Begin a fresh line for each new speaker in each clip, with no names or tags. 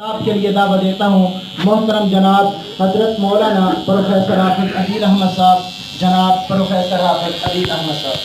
آپ کے لیے دعوت دیتا ہوں محترم جناب حضرت مولانا پروفیسر حافظ عدیل احمد صاحب، جناب پروفیسر حافظ عدیل احمد صاحب۔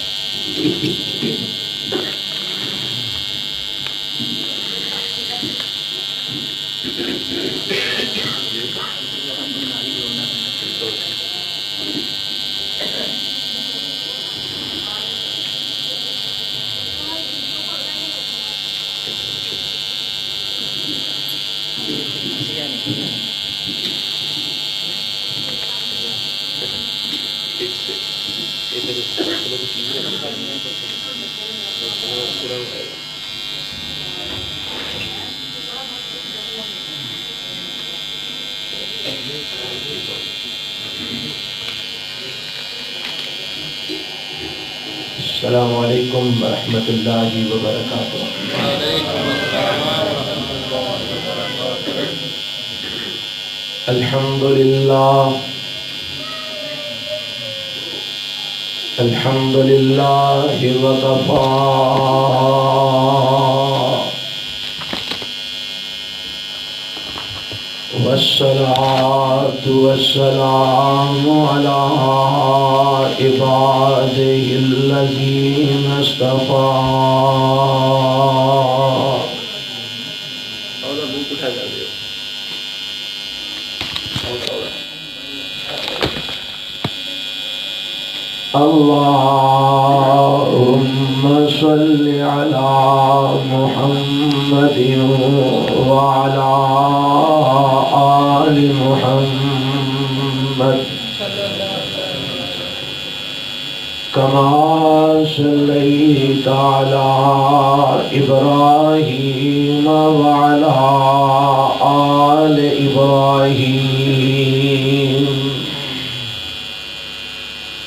السلام علیکم ورحمۃ اللہ وبرکاتہ۔ الحمد للہ الحمد للہ وکفی والصلاة والسلام على عباده الذين اصطفى۔ اللهم صل على محمد وعلى آل محمد كما صليت على إبراهيم وعلى آل إبراهيم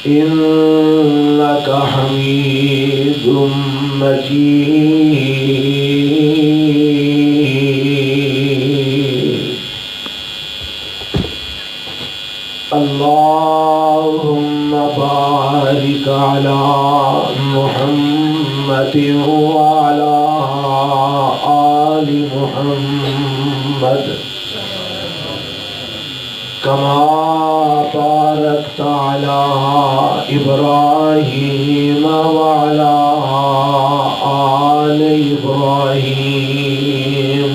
إنك حميد مجيد۔ اللهم بارك على محمد وعلى آل محمد كما باركت على إبراهيم وعلى آل إبراهيم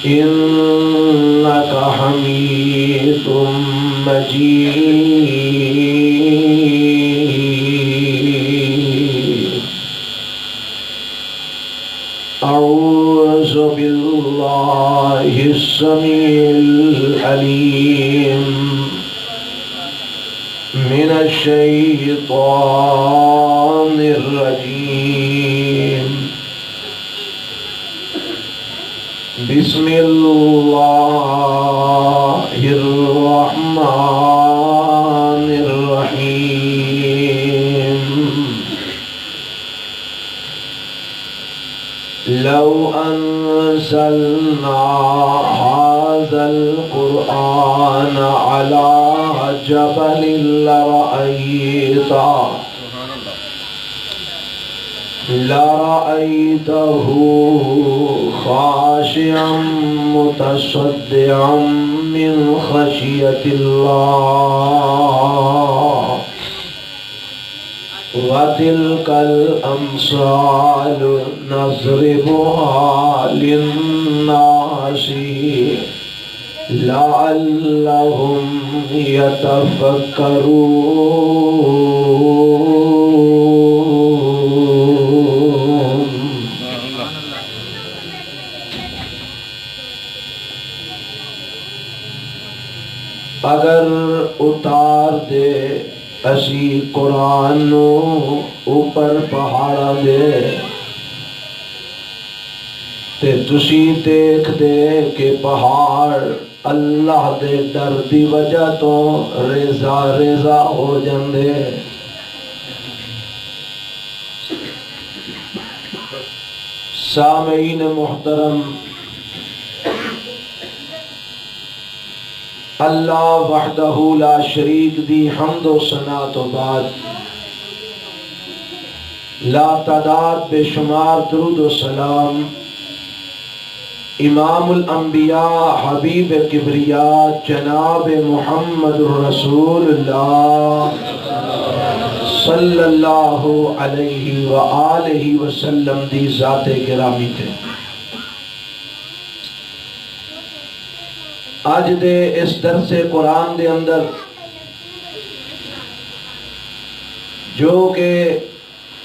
إنك حميد مجيد۔ أعوذ بالله السميع العليم من الشيطان الرجيم۔ بسم الله الرحمن الرحيم۔ لو أنزلنا هذا القرآن على جبل لرأيته خاشعا متصدعا من خشية الله۔ وتلك الأمثال نضربها للناس لعلهم يتفكرون۔ اگر اتار دے اسی قرآن نو اوپر پہاڑا دے تے تسی دیکھ دے کہ پہاڑ اللہ دے ڈر دی وجہ تو ریزا ریزا ہو جاندے۔ سامعین محترم، اللہ وحدہ لا شریک دی حمد و ثنا تو بعد لا تعداد بے شمار درود و سلام امام الانبیاء حبیب کبریا جناب محمد رسول اللہ صلی اللہ علیہ وآلہ وسلم دی ذات گرامی تے آج دے اس درس قرآن دے اندر جو کہ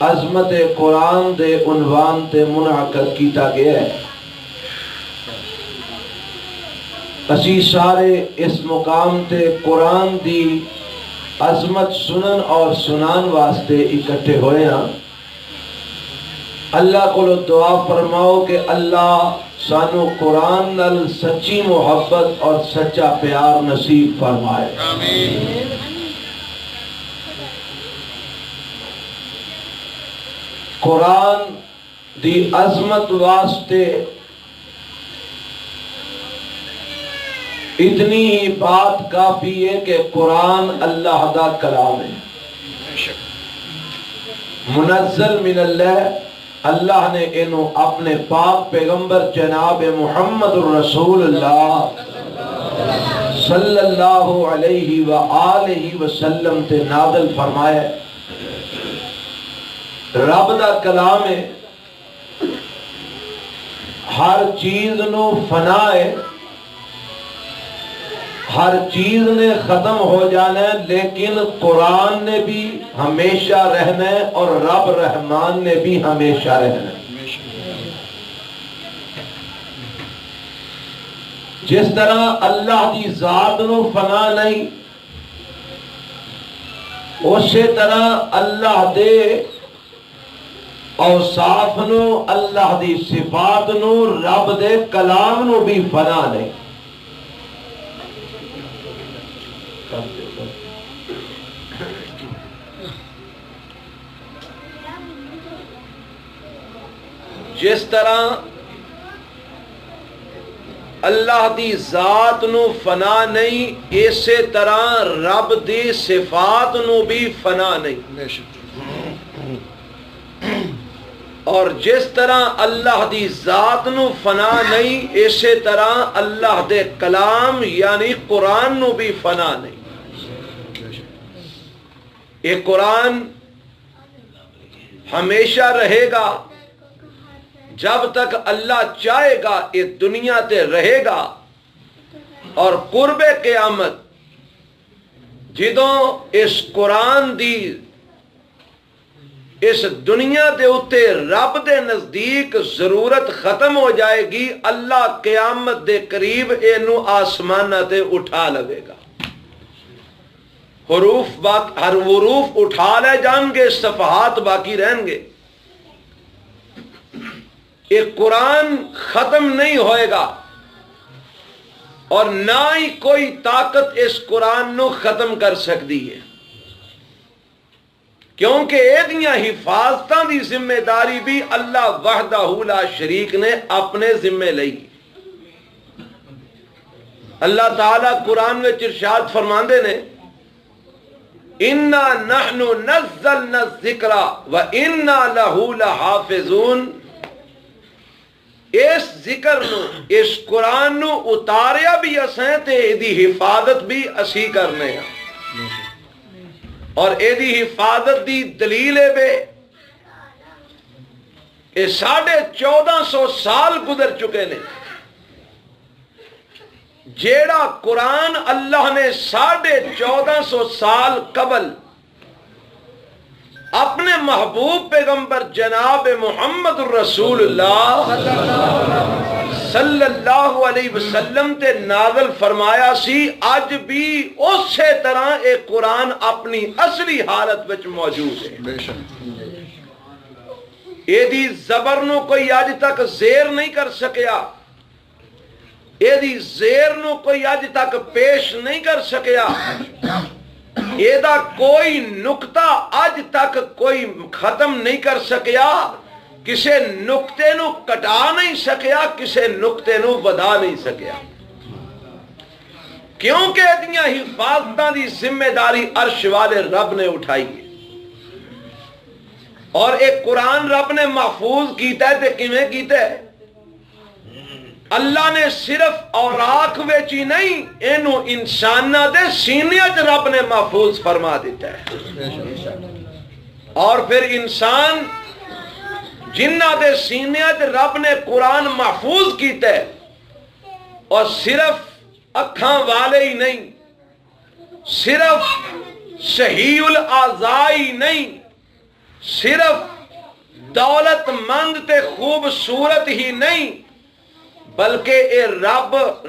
عظمت قرآن دے عنوان تے منعقد کیتا گیا ہے، اسی سارے اس مقام تے قرآن دی عظمت سنن اور سنان واسطے اکٹھے ہوئے ہیں۔ اللہ کو دعا فرماؤ کہ اللہ سانو قرآن نال سچی محبت اور سچا پیار نصیب فرمائے۔ آمین۔ قرآن دی عظمت واسطے اتنی ہی بات کافی ہے کہ قرآن اللہ دا کلام ہے، منزل من اللہ۔ اللہ نے انہوں اپنے پاک پیغمبر جناب محمد الرسول اللہ صلی اللہ علیہ وآلہ وسلم تے نازل فرمایا۔ رب دا کلام ہے، ہر چیز نو فنا ہے، ہر چیز نے ختم ہو جانا ہے، لیکن قرآن نے بھی ہمیشہ رہنا ہے اور رب رحمان نے بھی ہمیشہ رہنا ہے۔ جس طرح اللہ دی ذات نو فنا نہیں، اسی طرح اللہ دے اوصاف نو، اللہ دی صفات نو، رب دے کلام نو بھی فنا نہیں۔ جس طرح اللہ دی ذات نو فنا نہیں، اسی طرح رب دی صفات نو بھی فنا نہیں۔ اور جس طرح اللہ دی ذات نو فنا نہیں، اسی طرح اللہ دے کلام یعنی قرآن نو بھی فنا نہیں۔ یہ قرآن ہمیشہ رہے گا، جب تک اللہ چاہے گا یہ دنیا تے رہے گا، اور قرب قیامت جدوں اس قرآن دی اس دنیا دے اتے رب دے نزدیک ضرورت ختم ہو جائے گی، اللہ قیامت دے قریب اینو آسمانہ تے اٹھا لگے گا۔ ہر حروف اٹھا لے جان گے، صفحات باقی رہیں گے۔ یہ قرآن ختم نہیں ہوئے گا، اور نہ ہی کوئی طاقت اس قرآن نو ختم کر سکتی ہے، کیونکہ ایدیاں حفاظتاں دی ذمہ داری بھی اللہ وحدہ لا شریک نے اپنے ذمہ لئی۔ اللہ تعالیٰ قرآن میں ارشاد فرماندے نے، اِنَّا نَحْنُ نَزَّلْنَا الذِّكْرَ وَإِنَّا لَهُ لَحَافِظُونَ۔ اس ذکر نو، اس قرآن نو اتاریا بھی اسیں تے ایدی حفاظت بھی اسی کرنے ہیں، اور ایدی حفاظت دی دلیل ہے بے یہ 1450 سال گزر چکے نے، جیڑا قرآن اللہ نے 1450 سال قبل اپنے محبوب پیغمبر جناب محمد الرسول اللہ صلی اللہ علیہ وسلم تے نازل فرمایا سی، اج بھی اسی طرح ایک قرآن اپنی اصلی حالت وچ موجود ہے۔ ایدی زبر نو کوئی اج تک زیر نہیں کر سکیا، ایدی زیر نو کوئی اج تک پیش نہیں کر سکیا، ایدہ کوئی نقطہ اج تک کوئی ختم نہیں کر سکیا، کسے نقطے نو کٹا نہیں سکیا، کسے نقطے نو بدا نہیں سکیا، کیونکہ ایدیاں حفاظتاں دی ذمہ داری عرش والے رب نے اٹھائی ہے۔ اور ایک قرآن رب نے محفوظ کیتا ہے تے کیویں کیتا ہے؟ اللہ نے صرف اوراق وچ ہی نہیں اینو انساناں دے سینیاں چ رب نے محفوظ فرما دیتا ہے. اور پھر انسان جنہ دے سینیاں چ رب نے قرآن محفوظ کیتا ہے اور صرف اکھاں والے ہی نہیں، صرف صحیح الاعضاء ہی نہیں، صرف دولت مند تے خوبصورت ہی نہیں، بلکہ اے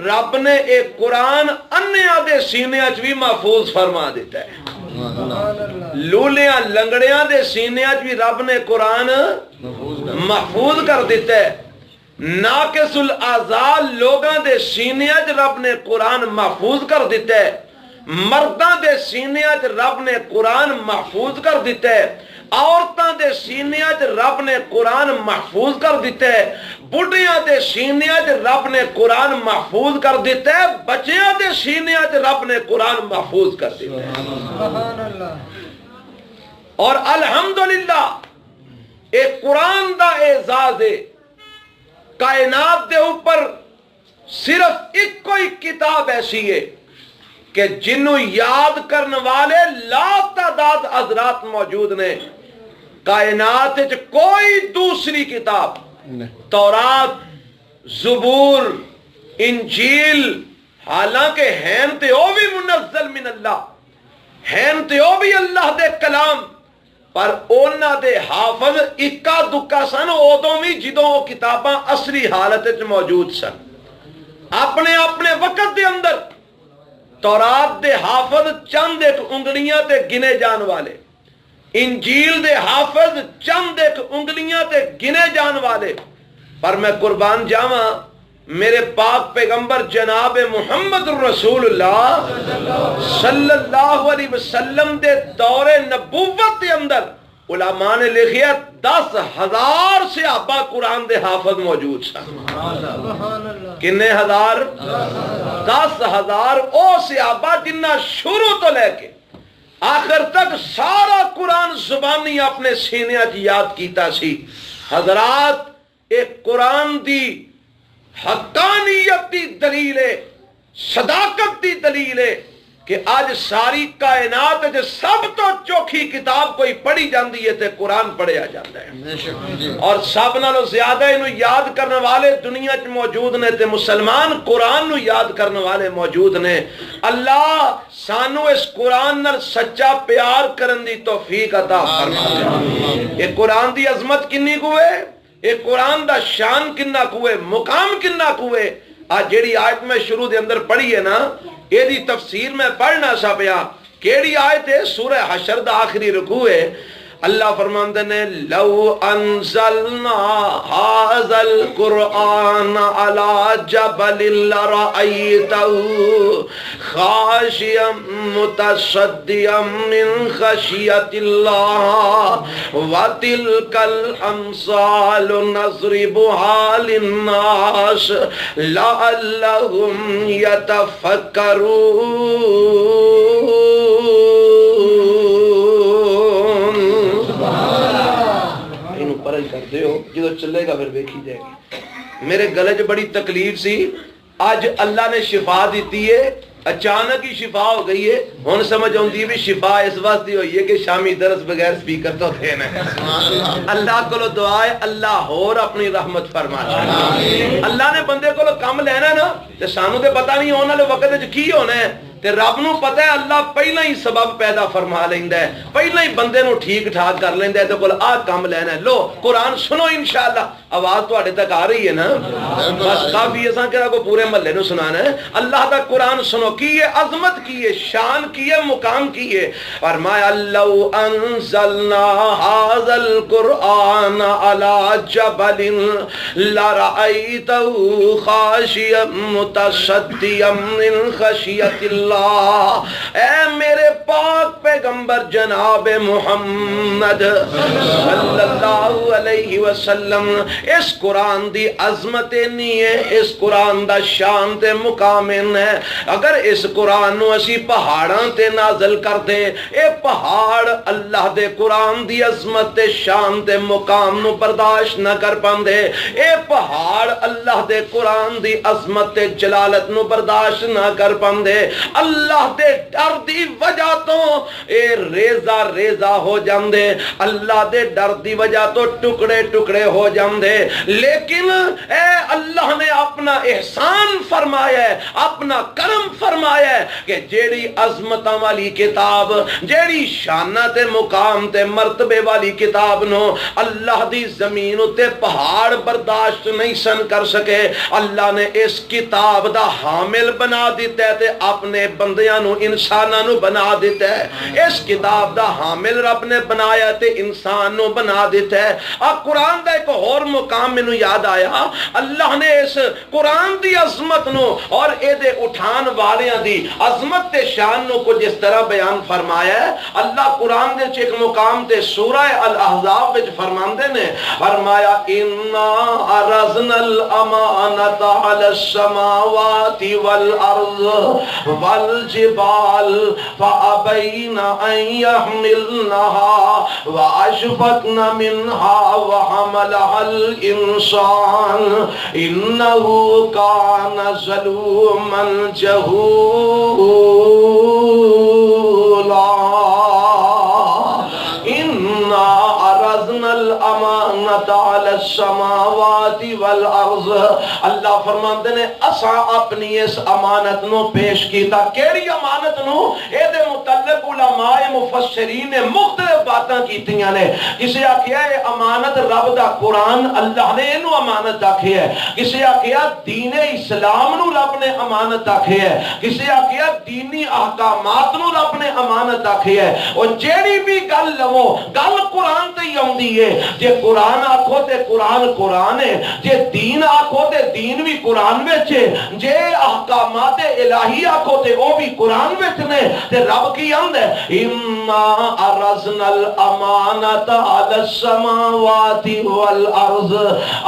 رب نے اے قرآن انہیاں دے سینیاں چ بھی محفوظ فرما دیتا ہے. لولیاں لنگڑیاں دے سینیاں چ بھی رب نے قرآن محفوظ کر دیتا ہے. ناقص الاعضاء لوگاں دے سینیاں چ رب نے قرآن محفوظ کر دیتا ہے. مرداں دے سینیاں چ رب نے قرآن محفوظ کر دیتا ہے. عورتاں دے سینیاں چ رب نے قرآن محفوظ کر دیتا ہے. بڑھیاں دے سینیاں چ رب نے قرآن محفوظ کر دیتا ہے. بچیاں دے سینیاں چ رب نے قرآن محفوظ کر دیتا ہے. اور الحمدللہ ایک قرآن دا اعزاز ہے. کائنات دے اوپر صرف ایک کوئی کتاب ایسی ہے کہ جنوں یاد کرنے والے لا تعداد حضرات موجود نے. کائنات وچ کوئی دوسری کتاب تورات، زبور، انجیل حالانکہ ہیں تے او بھی منزل من اللہ، ہیں تے او بھی اللہ دے کلام، پر اونا دے حافظ اکا دکا سن ادوں بھی جدوں وہ کتاباں اصلی حالت وچ موجود سن. اپنے اپنے وقت دے اندر تورات دے حافظ چند ایک انگلیاں تے گنے جان والے، انجیل دے حافظ چند ایک انگلیاں تے گنے جان والے. پر میں قربان جاواں میرے پاک پیغمبر جناب محمد رسول اللہ صلی اللہ علیہ وسلم دے دور نبوت دے اندر علماء نے لکھیا 10,000 صحابہ قرآن دے حافظ موجود سن. کنے ہزار؟ 10,000 او صحابہ جنہ شروع تو لے کے آخر تک سارا قرآن زبانی اپنے سینیاں چ یاد کیتا سی. حضرات ایک قرآن دی حقانیت دی دلیل ہے، صداقت دی دلیل ہے کہ آج ساری کائنات جو سب تو چوکھی کتاب کوئی پڑھی جاندی ہے تے قرآن پڑھیا جاتا ہے. اور سب نالوں زیادہ انہوں یاد کرنے والے دنیا چ موجود نے تے مسلمان قرآن نو یاد کرنے والے موجود نے. اللہ سانو اس قرآن نال سچا پیار کرن دی توفیق عطا فرما دے. یہ قرآن دی عظمت کنی کوئے، یہ قرآن دا شان کننا کوئے، مقام کننا کوئے. آج جیڑی آیت میں شروع دے اندر پڑھی ہے نا، یہ دی تفسیر میں پڑھنا سا پیا. کیڑی آیت ہے؟ سورہ حشر دا آخری رکوع ہے. اللہ فرماندے نے لو انزلنا هذا القرآن على جبل لرأيته خاشعا متصدعا من خشية الله وتلك الأمثال نضربها للناس لعلهم يتفكرون. پرج کر دیو جدو چلے گا پھر دیکھی جائے گی. میرے گلے چ بڑی تکلیف سی، اج اللہ نے شفا دیتی ہے، اچانک ہی شفا ہو گئی ہے. ہن سمجھ آتی ہے بھی شفا اس واسطے ہوئی ہے کہ شامی درس بغیر سپیکر تو تھے نا. اللہ کو دعا ہے اللہ اور اپنی رحمت فرما. اللہ نے بندے کو کم لینا نا تے سانو تے پتہ نہیں ہونے والے وقت وچ کی ہونا ہے تے رب نو پتہ ہے. اللہ پہلا ہی سبب پیدا فرما لیندا ہے، پہلا ہی بندے نو ٹھیک ٹھاک کر لیندا ہے تے کول آ کم لینا ہے. لو قرآن سنو انشاءاللہ. آواز تواڈے تک آ رہی ہے نا؟ بس کافی اساں کہڑا کو پورے محلے نو سنانا ہے. اللہ دا قرآن سنو کی ہے عظمت کی ہے، شان کی ہے، مقام کی ہے. فرمایا لو انزلنا هذا القرآن على جبل لرأيته خاشعا متصدعا من خشية الله اللہ، اے میرے پاک پیغمبر جناب محمد صلی اللہ علیہ وسلم، اس قرآن دی عظمت نہیں ہے، اس قرآن دا شان تے مقام ہے۔ اگر اس قرآن نو اسی پہاڑاں تے نازل کر دے، اے پہاڑ اللہ دے قرآن دی عظمت تے شان تے مقام نو برداشت نہ کر پاندے، اے پہاڑ اللہ دے قرآن دی عظمت تے جلالت نو برداشت نہ کر پاندے۔ اللہ دے ڈر دی وجہ تو اے ریزہ ریزہ ہو جاندے، اللہ دے ڈر دی وجہ تو ٹکڑے ٹکڑے ہو جاندے، لیکن اے اللہ نے اپنا احسان فرمایا ہے، اپنا کرم فرمایا ہے کہ جیڑی عظمتاں والی کتاب، جیڑی شانہ تے مقام تے مرتبے والی کتاب نو اللہ دی زمین تے پہاڑ برداشت نہیں سن کر سکے، اللہ نے اس کتاب دا حامل بنا دیتا ہے تے اپنے بندیاں نو انساناں نو بنا دیتا ہے۔ اس کتاب دا حامل رب نے بنایا تے انسان نو بنا دیتا ہے۔ قرآن دا ایک اور مقام میں نو یاد آیا، اللہ نے اس قرآن دی عظمت نو اور اے دے اٹھان والیاں دی عظمت تے شان نو کو جس طرح بیان فرمایا ہے، اللہ قرآن دے ایک مقام تے سورہ الاحزاب وچ فرماندے نے، فرمایا انا عرضنا الامانۃ علی السماوات والارض والجبال فابین ان یحملنها واشفقن منها وحملها الانسان انه کان ظلوما جہولا۔ انا عرضنا الامانۃ علی السماوات والارض، اللہ فرماندے نے اساں اپنی اس امانت نو پیش کیتا۔ کیڑی امانت نو؟ اے دے متعلق علماء مفسرین نے مختلف باتاں کیتیاں نے۔ کسے آکھیا اے امانت رب دا قرآن، اللہ نے اینو امانت آکھی ہے۔ کسے آکھیا دین اسلام نو رب نے امانت آکھی ہے۔ کسے آکھیا دینی احکامات نو رب نے امانت آکھی ہے۔ اور جیڑی بھی گل لو گل قرآن تے ہی آندی ہے۔ جے قرآن آکھو تے قرآن قرآن ہے، جے دین آکھو تے دین بھی قرآن وچ ہے، جے احکامات الہی آکھو تے وہ بھی قرآن وچ نے۔ تے رب کی آندا ہے انا عرضنا الامانۃ علی السماوات والارض،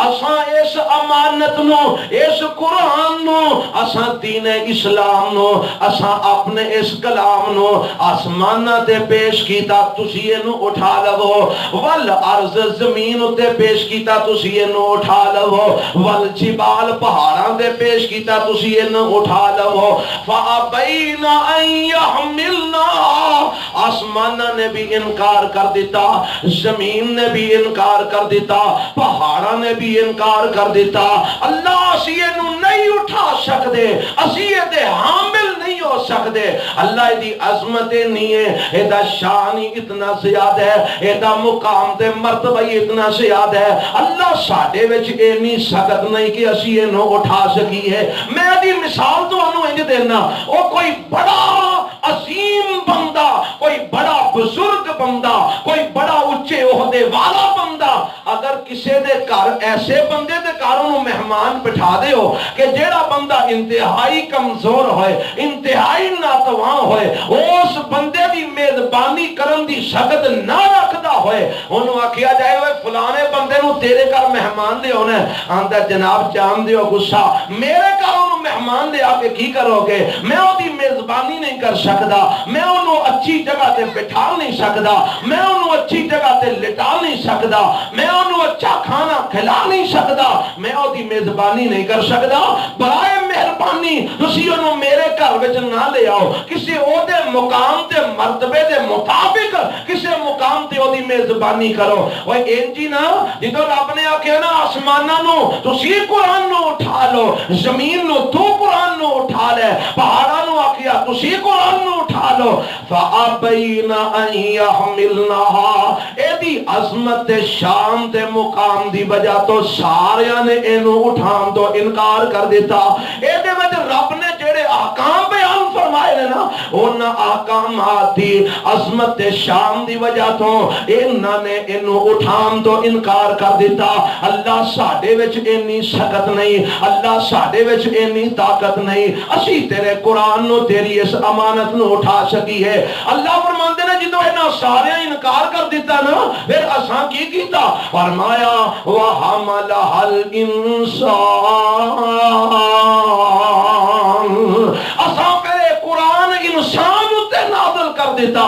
اساں اس امانت نو، اس قرآن نو، اساں دین اسلام نو، اساں اپنے اس کلام نو آسماناں تے پیش کیتا، تسی اینو اٹھا لو، والارض زمین تے پیش کیتا، تسی اینو اٹھا لو، والجبال پہاڑاں تے پیش کیتا، تسی اینو اٹھا لو، فابین ان یحملنا، آسمان نے بھی انکار کر دیتا، زمین نے بھی انکار کر دیتا، پہاڑاں نے بھی انکار کر دیتا۔ اللہ اسی اینو نہیں اٹھا سکدے، اسی دے حامل نہیں ہو سکدے۔ اللہ دی عظمت نہیں ہے، اے دا شان ہی اتنا زیادہ ہے، اے دا مقام تے مرتبہ ہی اتنا زیادہ ہے۔ اللہ ساڈے وچ اینی سخت نہیں کہ اسی اینو اٹھا سکی ہے۔ میں دی مثال تو انہوں انج دینا، او کوئی بڑا عظیم بندہ، کوئی بڑا بزرگ بندہ، کوئی بڑا اونچے عہدے والا بندہ اگر کسے دے گھر ایسے بندے دے گھر انہوں مہمان بٹھا دے ہو کہ جیڑا بندہ انتہائی کمزور ہوئے، انتہائی ناتواں ہوئے، اس بندے دی میزبانی کرن دی سخت نہ رکھدا ہوئے، انہوں آکھیا جائے ہوئے فلانے بندے نو تیرے گھر مہمان دے ہونے، آندہ جناب جان دیو غصہ، میرے گھر انہوں مہمان دے آکے کی کرو گے؟ میں وہ دی میزبانی نہیں کر سکتا، میں انہوں اچھی جگہ تے بٹھا نہیں سکتا، میں انہوں اچھی جگہ تے لٹا نہیں سکتا، میں انہوں اچھا کھانا کھلا نہیں سکتا، میں وہ دی میزبانی نہیں کر سکتا۔ برائے مہربانی تسی انہوں میرے گھر وچ نہ لے آؤ، کسی او دے مقام تے مرتبے دے مطابق کسی مقام تے او دی میزبانی کرو۔ وہ انجی نا جدو رب نے آکھیا نا آسمانہ نو تسی قرآن نو اٹھا لو، زمین نو تو قرآن نو اٹھا لے، پہاڑا نو آکھیا تسی قرآن نو اٹھا لو، فَأَبَيْنَ أَن يَحْمِلْنَهَا، اے دی عظمت شان تے مقام دی وجہ تو ساریاں نے اینو اٹھان تو انکار کر دیتا۔ اے دے وچ رب نے جڑے احکام بیان فرمائے فرمائے نے نا انہاں احکامات دی عظمت شان دی وجہ تو انہاں نے انہوں اٹھان تو انکار کر دیتا. اللہ ساڈے وچ اینی سخت نہیں, اللہ ساڈے وچ اینی طاقت نہیں, اسی تیرے قرآن نو تیری اس امانت نو اٹھا سکی ہے. اللہ فرماندے نے جدوں انہاں سارے انکار کر دیتا نا پھر اساں کی کیتا؟ فرمایا وَحَمَلَهَا الْإِنسَانُ, اساں پہلے قرآن انسان تے نازل کر دیتا.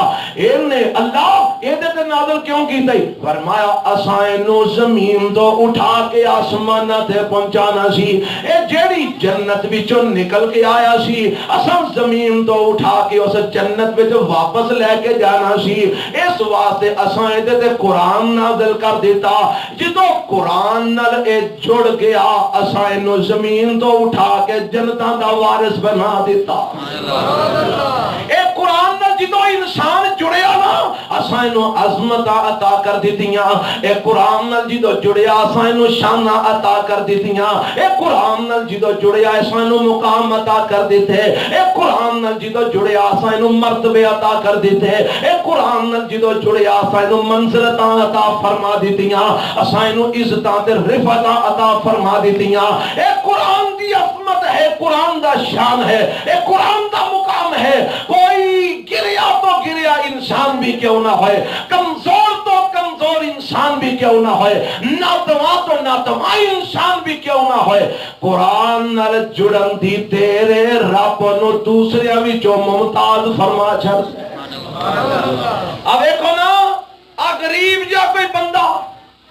انہیں اللہ یہ تے نازل کیوں کیتا ہی؟ فرمایا اساں اینو زمین تو اٹھا کے آسمان تے پہنچانا سی. اے جیڑی جنت وچوں نکل کے آیا سی اساں زمین تو اٹھا کے اس جنت وچ واپس لے کے جانا سی. اس واسطے اساں اے تے قرآن نازل کر دیتا. جدوں قرآن نال اے جڑ گیا اساں اینو زمین تو اٹھا کے جنتاں دا وارث بنا دیتا. اے قرآن نال جدوں انسان جڑیا نا اساں اینو عظمت عطا کر دتیاں. اے قرآن نال جدوں جڑیا اساں اینو شان عطا کر دتیاں. اے قرآن نال جدوں جڑیا اساں اینو مقام عطا کر دتے. اے قرآن نال جدوں جڑیا اساں اینو مرتبے عطا کر دتے. اے قرآن نال جدوں جڑیا اساں اینو منزلتاں عطا فرما دتیاں. اساں اینو عزتاں تے رفعتاں عطا فرما دتیاں. اے قرآن دی عظمت ہے, قرآن دا شان ہے, اے قرآن دا مقام ہے. کوئی گریا تو گریا انسان بھی کیوں نہ ہوئے, کمزور تو کمزور انسان بھی کیوں نہ ہوئے, ناتواں تو ناتواں انسان بھی کیوں نہ ہوئے, قرآن نال جڑن دی تیرے رب نو دوسرے وچوں ممتاز فرما چھڑ. اب دیکھو نا آ غریب جا کوئی بندہ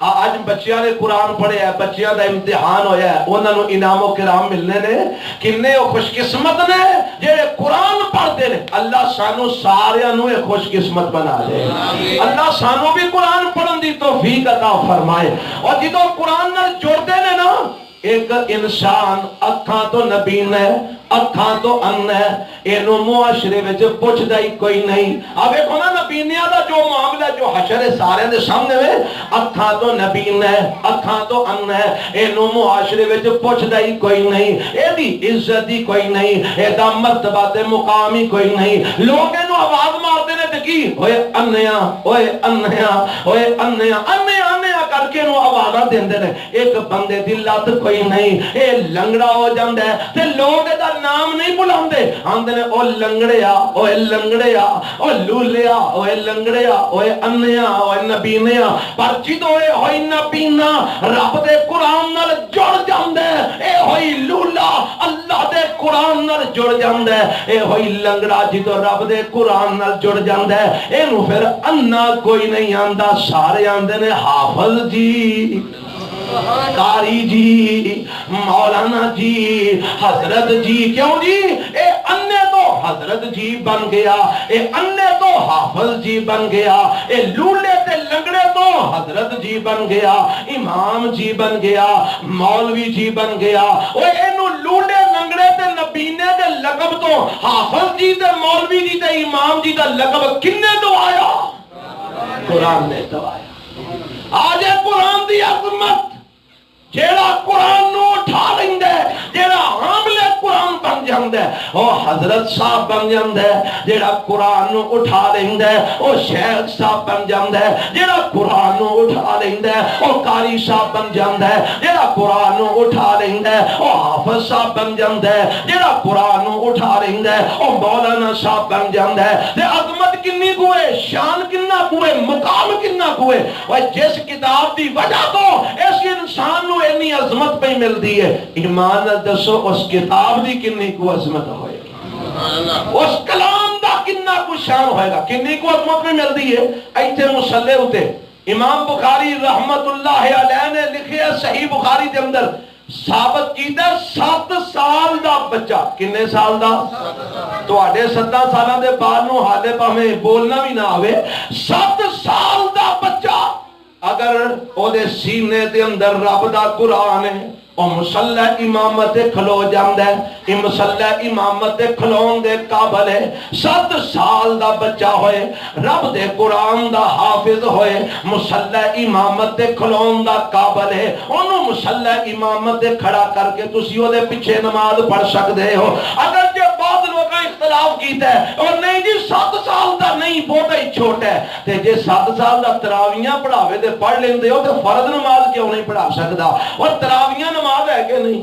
آج بچیاں نے قرآن پڑھے ہے, بچیاں دا امتحان ہویا ہے, انہاں نو انعام و کرام ملنے نے. کنے وہ خوش قسمت نے جڑے قرآن پڑھتے نے. اللہ سانو سارے نو خوش قسمت بنا دے. اللہ سانو بھی قرآن پڑھن دی توفیق عطا فرمائے. اور جدوں قرآن نال جڑتے نے نا ایک انسان اکھاں تو نبین ہے, اکھاں تو ان ہے, اینو معاشرے وچ پوچھدا ہی کوئی نہیں. اب دیکھو نا نبینیاں دا جو معاملہ جو حشر ہے سارے دے سامنے وے, اکھاں تو نبین ہے, اکھاں تو ان ہے, اینو معاشرے وچ پوچھدا ہی کوئی نہیں, اے دی عزت ہی کوئی نہیں, اے دا مرتبہ تے مقام ہی کوئی نہیں. لوگ اینو آواز مارتے نے تے کی اوئے انیا, اوئے انیا, اوئے انیا, انیا انیا کر کے اینو آوازاں دیندے نے. ایک بندے دی لت کوئی نہیں, اے لنگڑا ہو جاندا ہے تے لوگ دا نام نہیں بلاندے, آندے نے او لنگڑیا, اوے لنگڑیا, او لولیا, اوے لنگڑیا, اوے انیا, اوے نبینیا. پر جدوں اے ہوئی نبینا رب دے قرآن نال جڑ جاندا ہے, اے ہوئی لولا اللہ دے قرآن نال جڑ جاندا ہے, اے ہوئی لنگڑا جدوں رب دے قرآن نال جڑ جاندا ہے, اینو پھر انا کوئی نہیں آندا, سارے آندے نے حافظ جی, قاری جی, مولانا جی, حضرت جی. کیوں جی؟ اے انے تو حضرت جی بن گیا, اے انے تو حافظ جی بن گیا, اے لولے تے لنگڑے تو حضرت جی بن گیا, امام جی بن گیا, مولوی جی بن گیا. اوے اینو لولے لنگڑے تے نبینے دے لقب تو حافظ جی تے مولوی جی تے امام جی دا لقب کنے دوایا؟ قرآن نے دوایا. آج قرآن دی عظمت جیڑا قرآن نو اٹھا لیندا ہے, جیڑا حاملے قرآن بن جاندا ہے, او حضرت صاحب بن جاندا ہے. جیڑا قرآن نو اٹھا لیندا ہے او شیخ صاحب بن جاندا ہے. جیڑا قرآن نو اٹھا لیندا ہے او قاری صاحب بن جاندا ہے. جیڑا قرآن نو اٹھا لیندا ہے او حافظ صاحب بن جاندا ہے. جیڑا قرآن نو اٹھا لیندا ہے او مولانا صاحب بن جاندا ہے. تے عظمت کنی کوئے, شان کنا کوئے, مقام کنا کوئے. اور جس کتاب دی وجہ تو اس انسان نو اتنی عظمت پہ مل دی ہے, ایمان دسو اس کتاب دی کنی کو عظمت ہوئے گی, اس کلام دا کنا کو شان ہوئے گا, کنی کو عظمت پہ مل دی ہے. ایتھے مسلح ہوتے امام بخاری رحمت اللہ علیہ نے لکھے صحیح بخاری دے اندر ثابت کیتا 7 سال دا بچہ. کنے سال دا؟ تو آڑے 7 سالہ دے بعد نو حالے پا میں بولنا بھی نہ آوے. 7 سال دا بچہ اگر او دے سینے دے اندر رب دا قرآن ہے, او مسلح امامت کھلو جاندہ ہے, مسلح امامت کھلون دے قابل ہے. 7 سال دا بچہ ہوئے, رب دے قرآن دا حافظ ہوئے, مسلح امامت کھلون دا قابل ہے, انہوں مسلح امامت کھڑا کر کے تسی او دے پیچھے نماز پڑھ سکتے ہو. اگر جو بعض لوگ اختلاف کیتا ہے اور نہیں جی 7 سال دا نہیں بہت ہی چھوٹا ہے تے جے 7 سال دا تراویاں پڑھاوے تے پڑھ لیندے ہو تے فرض نماز کیوں نہیں پڑھا سکدا اور تراویاں نماز ہے کہ نہیں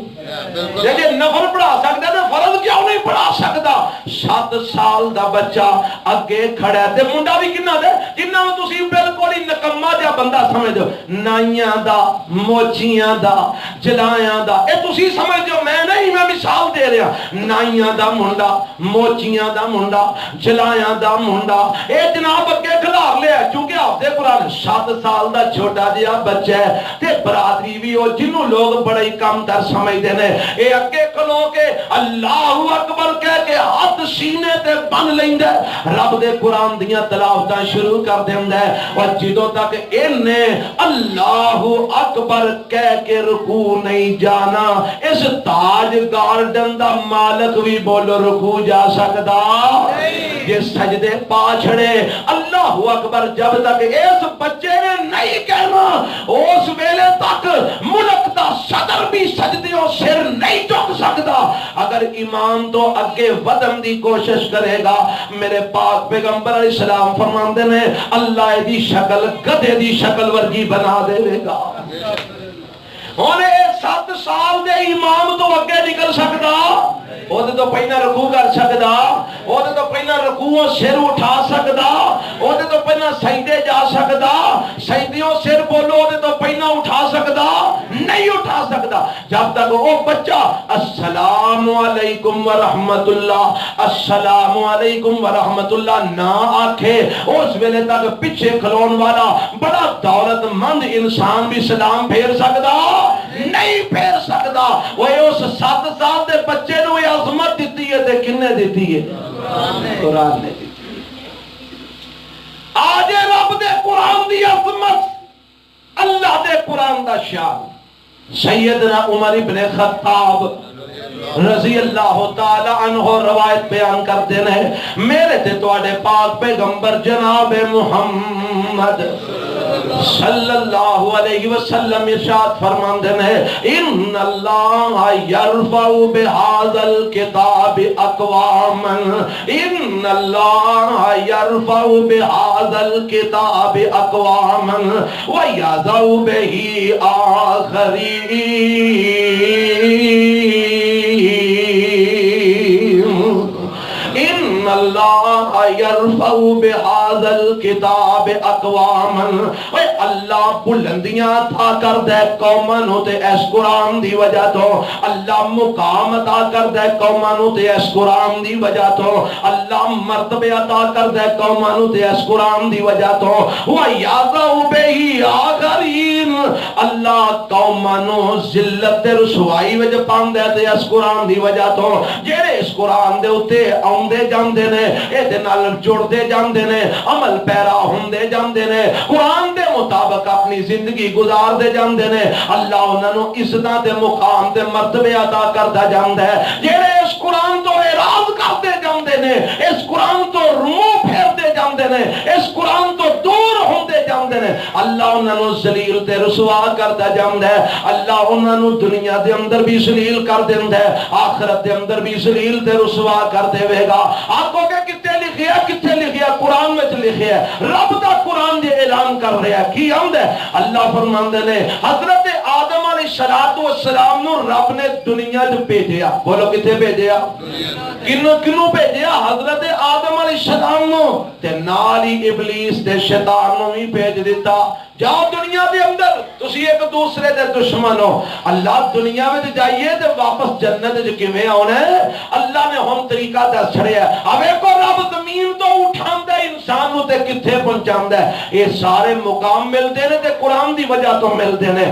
جے نفل پڑھا سکدا تے فرض کیوں نہیں پڑھا سکدا 7 سال دا بچہ اگے کھڑا ہے تے منڈا بھی کنا دے جنہاں نوں تسی بالکل ہی نکما جا بندہ سمجھو نائیاں دا موچیاں دا جلایاں دا اے تسی سمجھو میں نہیں میں مثال دے رہا نائیاں دا منڈا موچیاں دا منڈا جلایاں دا منڈا اے جناب اگے کھلار لیا چونکہ حافظ قرآن 7 سال دا چھوٹا جہا بچہ ہے تے برادری بھی ہو جنہوں لوگ بڑے کم تر سمجھتے ہیں اے اگے کھلو کے اللہ اکبر کہہ کے ہاتھ سینے تے بن لیندا رب دے قرآن دیاں تلاوتاں شروع کر دیندا اور جدوں تک انہیں اللہ اکبر کہہ کے رکوع نہیں جانا اس تاج گارڈن دا مالک بھی بولو رکوع جا سکدا یہ سجدے پا چھڑے اللہ اکبر جب تک اس بچے نے نہیں کہنا اس ویلے تک ملک دا صدر بھی سجدیوں سر نہیں چک سکتا اگر امام تو اگے ودن دی کوشش کرے گا میرے پاک پیغمبر علیہ السلام فرماندے نے اللہ دی شکل گدھے دی شکل ورگی بنا دے گا ہونے 7 سال دے امام تو اگے نکل سکتا وہ تو پہنا رکوع کر سکتا وہ تو پہنا رکوعوں سر اٹھا سکتا وہ تو پہنا سجدے جا سکتا سجدیوں سر بولو وہ تو پہنا اٹھا سکتا نہیں اٹھا سکتا جب تک وہ بچہ السلام علیکم ورحمت اللہ السلام علیکم ورحمت اللہ نہ آکھے اس ویلے تک پیچھے کھلون والا بڑا دولت مند انسان بھی سلام پھیر سکتا نہیں پھیر سکتا وہ اس 7 سال دے بچے نو یہ عظمت دیتی ہے تے کنے دیتی ہے قرآن نے دیتی آج رب دے قرآن دی عظمت اللہ دے قرآن دا شان سیدنا عمر ابن خطاب رضی اللہ تعالی عنہ روایت بیان کرتے ہیں میرے تے تواڈے پاک پیغمبر جناب محمد صلی اللہ علیہ وسلم ارشاد فرماندے ہیں ان اللہ یرفع بہذا الکتاب اقواما ان اللہ یرفع بہذا الکتاب اقواما ویضع به آخرین ان اللہ یرفع بہذا الکتاب اقواما اے اللہ بلندیاں عطا کر دے قوماں تے اس قرآن دی وجہ تو اللہ مقام عطا کر دے قوماں تے اس قرآن دی وجہ تو اللہ مرتبے عطا کر دے قوماں تے اس قرآن دی وجہ تو ویضع به آخرین اللہ قوماں ذلت تے رسوائی وچ پاندے تے اس قرآن دی وجہ تو جڑے اس قرآن دے اوتے آندے جاندے نے اے دے نال جڑدے جاندے نے عمل پیرا ہوندے جاندے نے قرآن دے مطابق اپنی زندگی گزار دے جاندے نے اللہ انہاں نوں عزتاں تے مقام تے مرتبے عطا کردا جاندا ہے جڑے اس قرآن تو اعراض کرتے جاندے نے اس قرآن تو منہ پھیرتے جاندے نے اس قرآن تو دور ہوندے جاندے نے اللہ انہاں نوں ذلیل تے رسوا کردا جاندا ہے اللہ انہاں نوں دنیا دے اندر بھی ذلیل کر دیندا ہے آخرت دے اندر بھی ذلیل تے رسوا کر دے گا آپ کو کہ کتے لکھیا قرآن میں لکھیا ہے رب دا قرآن دے اعلان کر رہا ہے کی آمد ہے اللہ فرماندے نے حضرت آدم علیہ السلام نو رب نے دنیا جو بھیجیا بولو کتے بھیجیا کنوں بھیجیا حضرت آدم علیہ السلام نو تے نالی ابلیس تے شیطان نو بھی بھیج دیتا جاؤ دنیا دے اندر تسی ایک دوسرے دے دشمن ہو اللہ دنیا میں جائیے تے واپس جنت جو کیویں آنا ہے اللہ نے ہم طریقہ دس چھڑیا ہے اب ایک رب زمین تو اٹھاندا ہے انسان نو تے کتھے پہنچاندا ہے یہ سارے مقام ملتے نے تے قرآن دی وجہ تو ملتے نے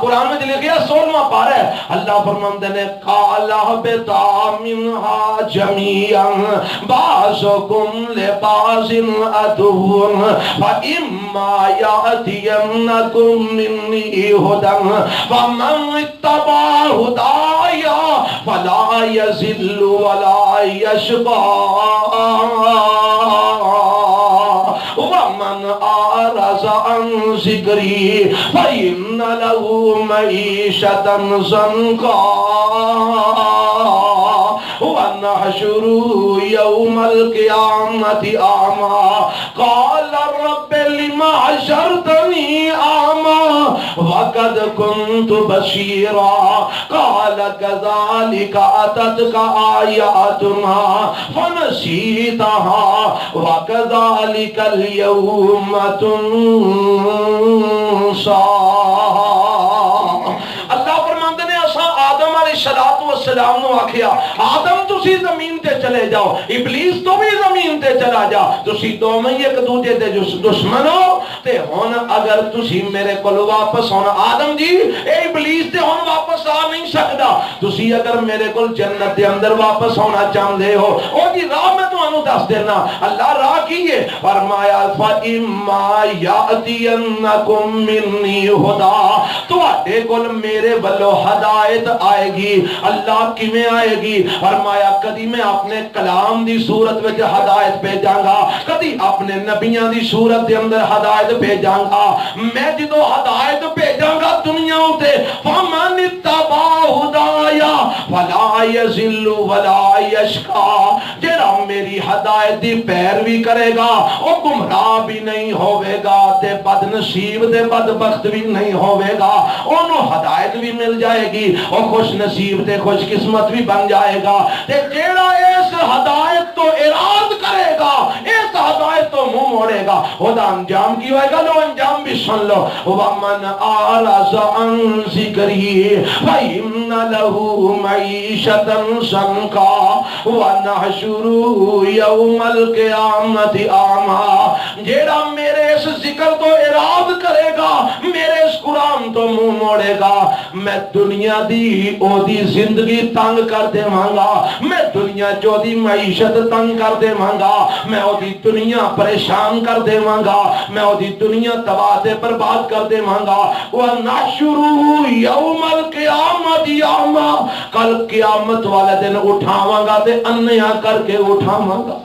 قرآن میں لکھیا 16واں پارہ ہے اللہ فرماندے نے قال اهبطوا منها جميعا بعضكم لبعض عدو فإما يأتينكم مني هدى فمن اتبع هدايا فلا يضل ولا يشقى ومن أعرض عن ذكري فإن له معيشة ضنكا ونحشره ونحشره يوم القيامة أعمى قال رب لم حشرتني أعمى وقد كنت بصيرا قال كذلك أتتك آياتنا فنسيتها وكذلك اليوم تنسى. اللہ فرماندے نے اساں آدم علیہ السلام نو آکھیا آدم تسی زمین تے چلے جاؤ، ابلیس تو بھی زمین تے چلا جا، تسی دوویں ایک دوجے دے دشمن ہو تے ہن اگر تسی میرے کول واپس ہن آدم جی اے ابلیس تے ہن واپس آ نہیں سکدا، تسی اگر میرے کول جنت دے اندر واپس ہونا چاہندے ہو او دی راہ میں تانوں دس دینا. اللہ راہ کی ہے؟ فرمایا فَإِمَّا يَأْتِيَنَّكُم مِّنِّي هُدًى، تواڈے کول میرے ولو ہدایت آئے گی. اللہ کیویں آئے گی؟ فرمایا کدی میں اپنے کلام دی صورت وچ ہدایت بھیجاں گا، کدی اپنے نبیاں دی صورت دے اندر ہدایت بھیجاں گا. میں جدوں ہدایت بھیجاں گا دنیا تے فمن اتبع ہدایا فلا یضل ولا یشقى، جڑا میری ہدایت دی پیروی کرے گا او گمراہ بھی نہیں ہوے گا تے بد نصیب تے بدبخت بھی نہیں ہوے گا، اونوں ہدایت بھی مل جائے گی، او خوش نصیب تے خوش قسمت بھی بن جائے گا. تے جیڑا اس ہدایت تو اعراض کرے گا، اس ہدایت تو منہ موڑے گا، خدا انجام کی ہوئے گا. لو انجام بھی سن لو. وَمَنْ أَعْرَضَ عَنْ ذِكْرِي فَإِنَّ لَهُ مَعِيشَةً ضَنكًا وَنَحْشُرُهُ يَوْمَ الْقِيَامَةِ أَعْمَى، جیڑا میرے اس ذکر تو اعراض کرے گا، میرے اس قرآن تو منہ موڑے گا، میں دنیا دی او دی زندگی تنگ کر دے مانگا، میں دنیا جو دی معیشت تنگ کر دے مانگا، میں او دی دنیا پریشان کر دے مانگا، میں او دی دنیا تباہ دے برباد کر دے مانگا. وَنَحْشُرُهُ يَوْمَ الْقِيَامَةِ أَعْمَى، کل قیامت والے دن اٹھاواں گا تے انیا کر کے اٹھاواں گا.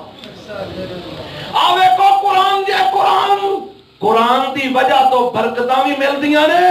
آوے کو قرآن جے قرآن دی وجہ تو برکتاں بھی ملدیاں نے،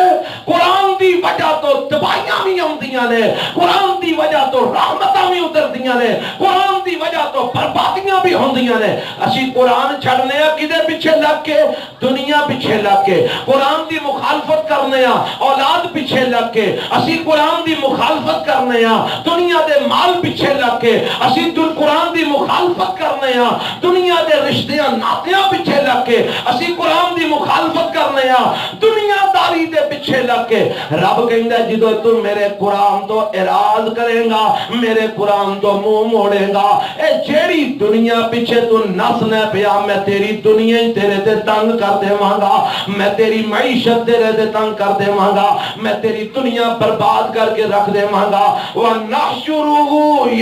قرآن دی وجہ تو تباہیاں بھی آندیاں نے، قرآن دی وجہ تو رحمتاں بھی اتردیاں نے، قرآن دی وجہ تو بربادیاں بھی ہوندیاں نے. اسی قرآن چھڑنے ہیں کدے پیچھے لگ کے؟ دنیا پیچھے لگ کے. قرآن دی مخالفت کرنے ہیں اولاد پیچھے لگ کے. اسی قرآن دی مخالفت کرنے ہیں دنیا دے مال پیچھے لگ کے. اسی قرآن دی مخالفت کرنے ہیں دنیا دے رشتیاں ناتیاں پیچھے لگ کے. اسی قرآن دی مخالفت کرنے ہیں دنیا داری دے پیچھے لگ کے. رب کہندا جدوں تو میرے قرآن تو اعراض کرے گا، میرے قرآن تو منہ موڑے گا، اے جیڑی دنیا پیچھے تو نسنے پیا میں تیری دنیا ہی تیرے تے تنگ کر دیواں گا، میں تیری معیشت تیرے تے تنگ کر دیواں گا، میں تیری دنیا برباد کر کے رکھ دیواں گا. وَنَحْشُرُهُ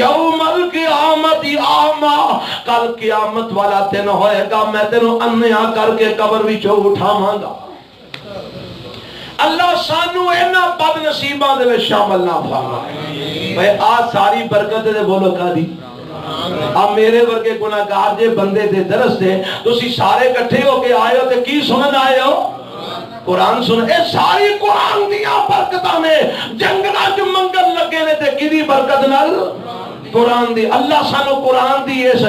يَوْمَ الْقِيَامَةِ أَعْمَى، کل قیامت والا دن ہوئے گا میں تینوں انیا کر کے قبر وچوں اٹھاواں گا. اللہ سانو اینا بد نصیباں دے وچ شامل نہ فرمائے. بھئی آج ساری برکت دے بولو کا دی. اب میرے ورگے گناہگار جے بندے دے درس دے تسی سارے کٹھے ہو کے آئے ہو تے کی سنن آئے ہو؟ قرآن سن. اے ساری قرآن دیاں برکتاں نے جنگلاں جو منگل لگے نے تے کدی برکت نال قرآن دی. اللہ سانو قرآن دی اس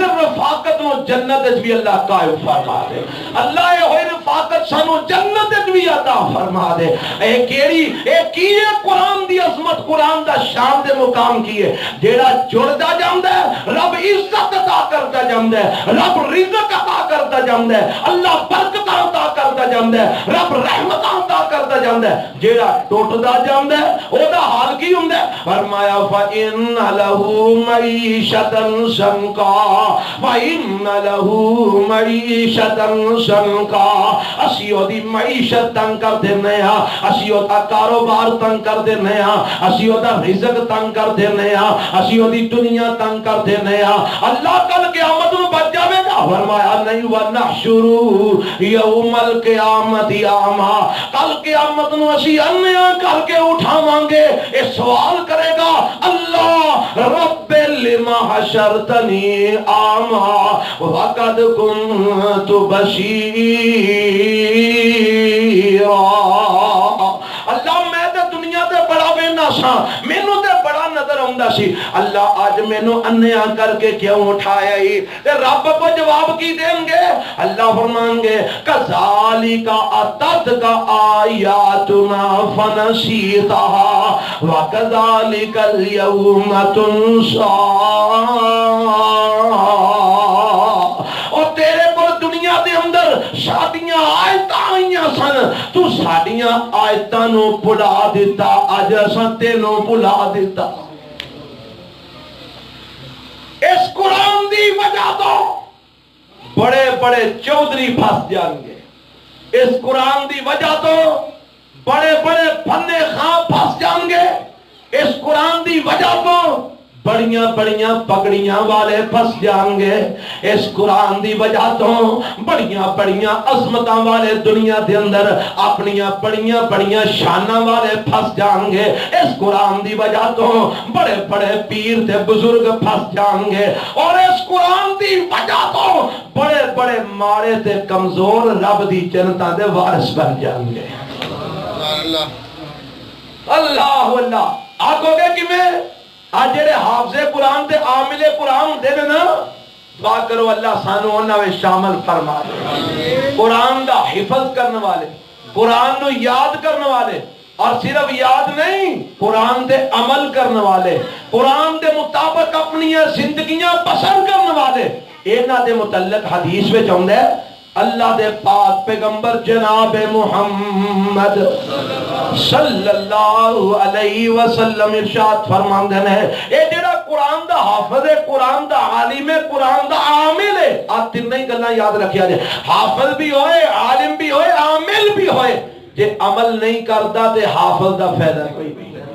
رفاقت نو جنت بھی اللہ قائم فرما دے. اللہ اے ہوئی رفاقت سانو جنت بھی عطا فرما دے. اے کیڑی اے کیے قرآن دی عظمت، قرآن دا شان دے مقام کیے. جیڑا جڑدا جاندا ہے رب عزت عطا کرتا جاندا ہے، رب رزق عطا کرتا جاندا ہے، اللہ برکت عطا کرتا جاندا ہے، رب رحمت عطا کرتا جاندا ہے. جیڑا ٹوٹدا جاندا ہے او دا حال کی ہوندا ہے؟ فرمایا فَإِنَّ لَهُ مَعِيشَةً ضَنكًا وَإِنَّ لَهُ مَعِيشَةً ضَنكًا. اسی او دی معیشت تنگ کر دینے ہاں، اسی او دا کاروبار تنگ کر دینے ہاں، اسی او دا رزق تنگ کر دینے ہاں، اسی او دی دنیا تنگ کر دینے ہاں. اللہ کل قیامت نو بچ جاوے گا؟ فرمایا نہیں. وَنَحْشُرُهُ يَوْمَ الْقِيَامَةِ أَعْمَى، کل قیامت نو اسی انیا کر کے اٹھاواں گے. اے سوال کرے گا اللہ رب لما حشرتنی اعمی وقد كنت بصیرا. اللہ میں تے دنیا تے بڑا وینا سا، مینوں تے بڑا نظر چاہتا سی اللہ اج مینوں انیا کر کے کیوں اٹھایا ہی تے رب کو جواب کی دیں گے اللہ فرمان گے کذالک اتتک آیاتنا فنسیتها وکذالک اليوم تنسا اور تیرے کو دنیا دے اندر ساڈیاں آیتاں آئیاں سن تو ساڈیاں آیتاں نو بھلا دیتا اج اساں تینوں بھلا دیتا اس قرآن دی وجہ تو بڑے بڑے چودھری پھنس جان گے اس قرآن دی وجہ تو بڑے بڑے فنے خاں پھنس جان گے اس قرآن دی وجہ تو بڑیاں بڑیاں پگڑیاں والے پھنس جان گے اس قرآن دی وجہ تو بڑیاں بڑیاں عظمتاں والے دنیا دے اندر اپنیاں بڑیاں بڑیاں شاناں والے پھنس جان گے اس قرآن دی وجہ تو بڑے بڑے پیر تے بزرگ پھنس جان گے اور اس قرآن دی وجہ تو بڑے بڑے مارے تے کمزور رب دی جنتا دے وارث بن جان گے اللہ اللہ آگو گے کہ میں آج جڑے حافظ قرآن تے عامل قرآن دے نا دعا کرو اللہ سانو انہاں وچ شامل فرما دے قرآن دا حفظ کرنے والے قرآن نو یاد کرنے والے اور صرف یاد نہیں قرآن دے عمل کرنے والے قرآن دے مطابق اپنی زندگیاں بسر کرنے والے انہاں دے متعلق حدیث وچ آندا ہے اللہ دے پاک پیغمبر جناب محمد صلی اللہ علیہ وسلم ارشاد فرماندے نے اے جڑا قرآن دا حافظ ہے قرآن دا عالم ہے قرآن دا عامل ہے آپ تین ہی گلاں یاد رکھیا جائے حافظ بھی ہوئے عالم بھی ہوئے عامل بھی ہوئے جے عمل نہیں کردا تے حافظ دا فائدہ کوئی نہیں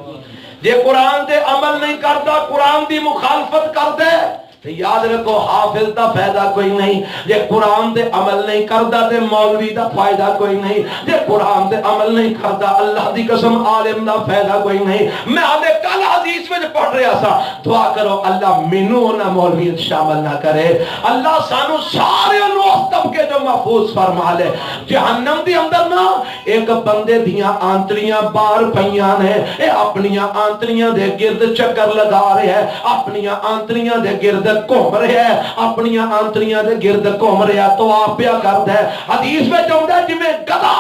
جے قرآن تے عمل نہیں کردا قرآن دی مخالفت کردے تو یاد رکھو حافظ دا فائدہ کوئی نہیں جے قرآن دے عمل نہیں کردا تے مولوی دا فائدہ کوئی نہیں جے قرآن دے عمل نہیں کردا اللہ دی قسم عالم دا فائدہ کوئی نہیں میں آدھے کل حدیث میں پڑھ رہا سا دعا کرو اللہ مینوں نہ مولویت شامل نہ کرے اللہ سانو سارے لوگ طبقے جو محفوظ فرما لے جہنم دی اندر نا ایک بندے دیاں آنتریاں بار پئیاں نے اے اپنیاں آنتریاں دے گرد چکر لگا رہے ہیں اپنیاں آنتریاں دے گرد گھوم رہے ہیں اپنی آنتریاں دے گرد گھوم رہے ہیں تو آپ پیا کرتا ہے حدیث میں چاہتا ہے جی میں گدا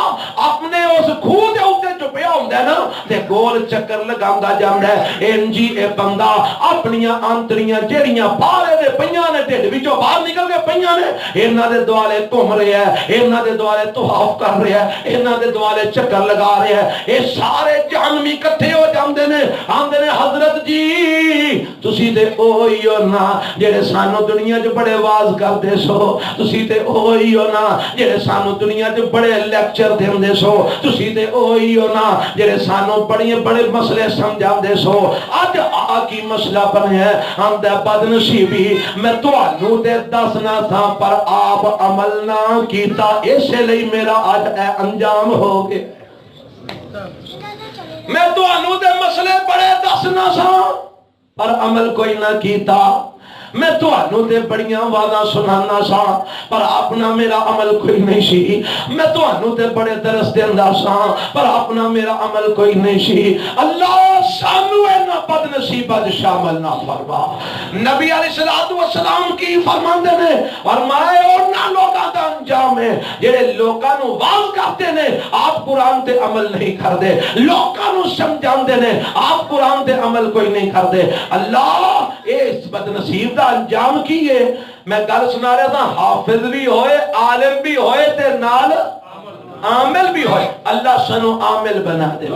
اپنے اس کھو دے اوپر چپیا ہوندا ہے نا تے گول چکر لگاوندا جاندا ہے انجی اے بندہ اپنی آنتریاں جیڑیاں باہر دے پئیاں نے ڈھڈ وچوں باہر نکل کے پئیاں نے انہاں دے دوالے گھوم رہے ہیں انہاں دے دوالے طواف کر رہے ہیں انہاں دے دوالے چکر لگا رہے ہیں اے سارے جہنمی اکٹھے ہو جاندے نے آندے نے حضرت جی تسی تے اوہی ہو نا جڑے سانو دنیا جو بڑے واز کردے سو تسی تے اوہی ہو نا جڑے سانو دنیا جو بڑے لیکچر دیندے سو تسی تے اوہی ہو نا جڑے سانو بڑے مسئلے سمجھاندے سو اج آ کی مسئلہ بنیا آندا بد نصیبی میں تانوں تے دسنا تھا پر آپ عمل نہ کیتا اس لیے میرا اج اے انجام ہو گیا میں تانوں تے مسئلے بڑے دسنا سا پر عمل کوئی نہ کیتا میں تو آنو تے بڑیاں وعدہ سنانا سا پر اپنا میرا عمل کوئی نہیں سی میں تو آنو تے بڑے درس دیندہ سا پر اپنا میرا عمل کوئی نہیں سی اللہ سانو اینا بد نصیبت شامل نہ فرما نبی علیہ السلام کی فرماندے نے فرمائے اور نہ لوگاں دا انجام ہے جڑے لوگاں نو واز کرتے نے آپ قرآن تے عمل نہیں کر دے لوگاں نو سمجھان دے نے آپ قرآن تے عمل کوئی نہیں کر دے اللہ اس بد نصیب دا انجام کیے میں گل سنا رہا تھا حافظ بھی ہوئے عالم بھی ہوئے تے نال عامل بھی ہوئے اللہ سنو عامل بنا دے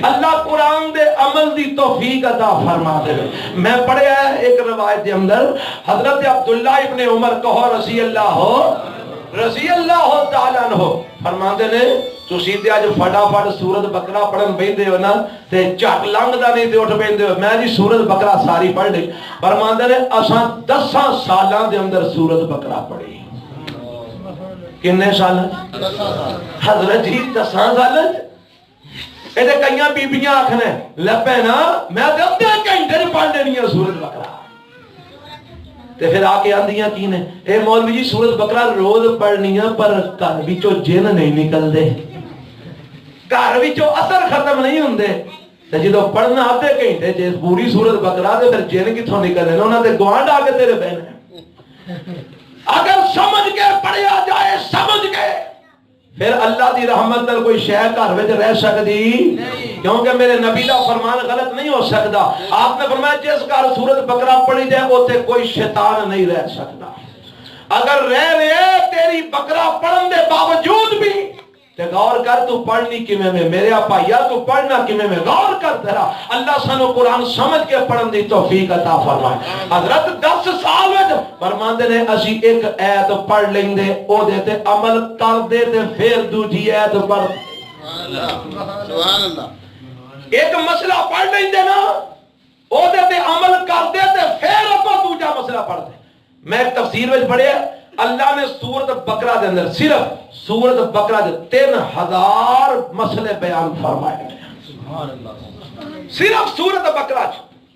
اللہ قرآن دے عمل دی توفیق عطا فرما دے میں پڑھے ہے ایک روایت دے اندر حضرت عبداللہ ابن عمر کہو رضی اللہ تعالیٰ عنہ فرماندے نے تسی تے اج فٹافٹ سورت بقرہ پڑھن بیندے ہو نا تے جھٹ لنگدا نہیں تے اٹھ بیندے ہو میں جی سورت بقرہ ساری پڑھ لئی فرماندے نے اساں 10 سالاں دے اندر سورت بقرہ پڑھی کنے سال حضرت جی 10 سال اے تے کئیاں بیبییاں آکھنے لپے نا میں تے ادھے گھنٹے پڑھ لینی ہے سورت بقرہ تے پھر آ کے آندیاں کی نے اے مولوی جی سورت بقرہ روز پڑھنی ہے پر گھر وچوں جن نہیں نکل دے گھر وچوں اثر ختم نہیں ہوندے تے جدوں پڑھنا آدھے گھنٹے جے پوری سورت بقرہ تے پھر جن کتھوں نکلنے انہاں دے گوانڈ آ کے تیرے بہن اگر سمجھ کے پڑھیا جائے سمجھ کے پھر اللہ دی رحمت نال کوئی شے گھر وچ رہ سکدی کیونکہ میرے نبی دا فرمان غلط نہیں ہو سکتا. آپ نے فرمایا جس گھر سورت بقرہ پڑھی جائے اوتھے کوئی شیطان نہیں رہ سکتا. اگر رہ رہے تیری بقرہ پڑھن دے باوجود بھی تے غور کر تو پڑھنی کیویں میں میرے بھائیا تو پڑھنا کیویں میں غور کر تیرا اللہ سانو قرآن سمجھ کے پڑھن دی توفیق عطا فرمائے. حضرت 10 سال وچ فرماندے نے اسی ایک ایت پڑھ لیندے او دے تے عمل کر دے تے پھر دوجی ایت پڑھ
سبحان اللہ.
ایک مسئلہ پڑھ لیندے نا او دے تے عمل کر دے تے پھر اپا دوجا مسئلہ پڑھ دے. میں ایک تفسیر وچ پڑھیا اللہ نے سورت بقرہ دے اندر صرف سورت بقرہ دے 3000 مسئلے بیان فرمائے.
سبحان اللہ.
صرف سورت بقرہ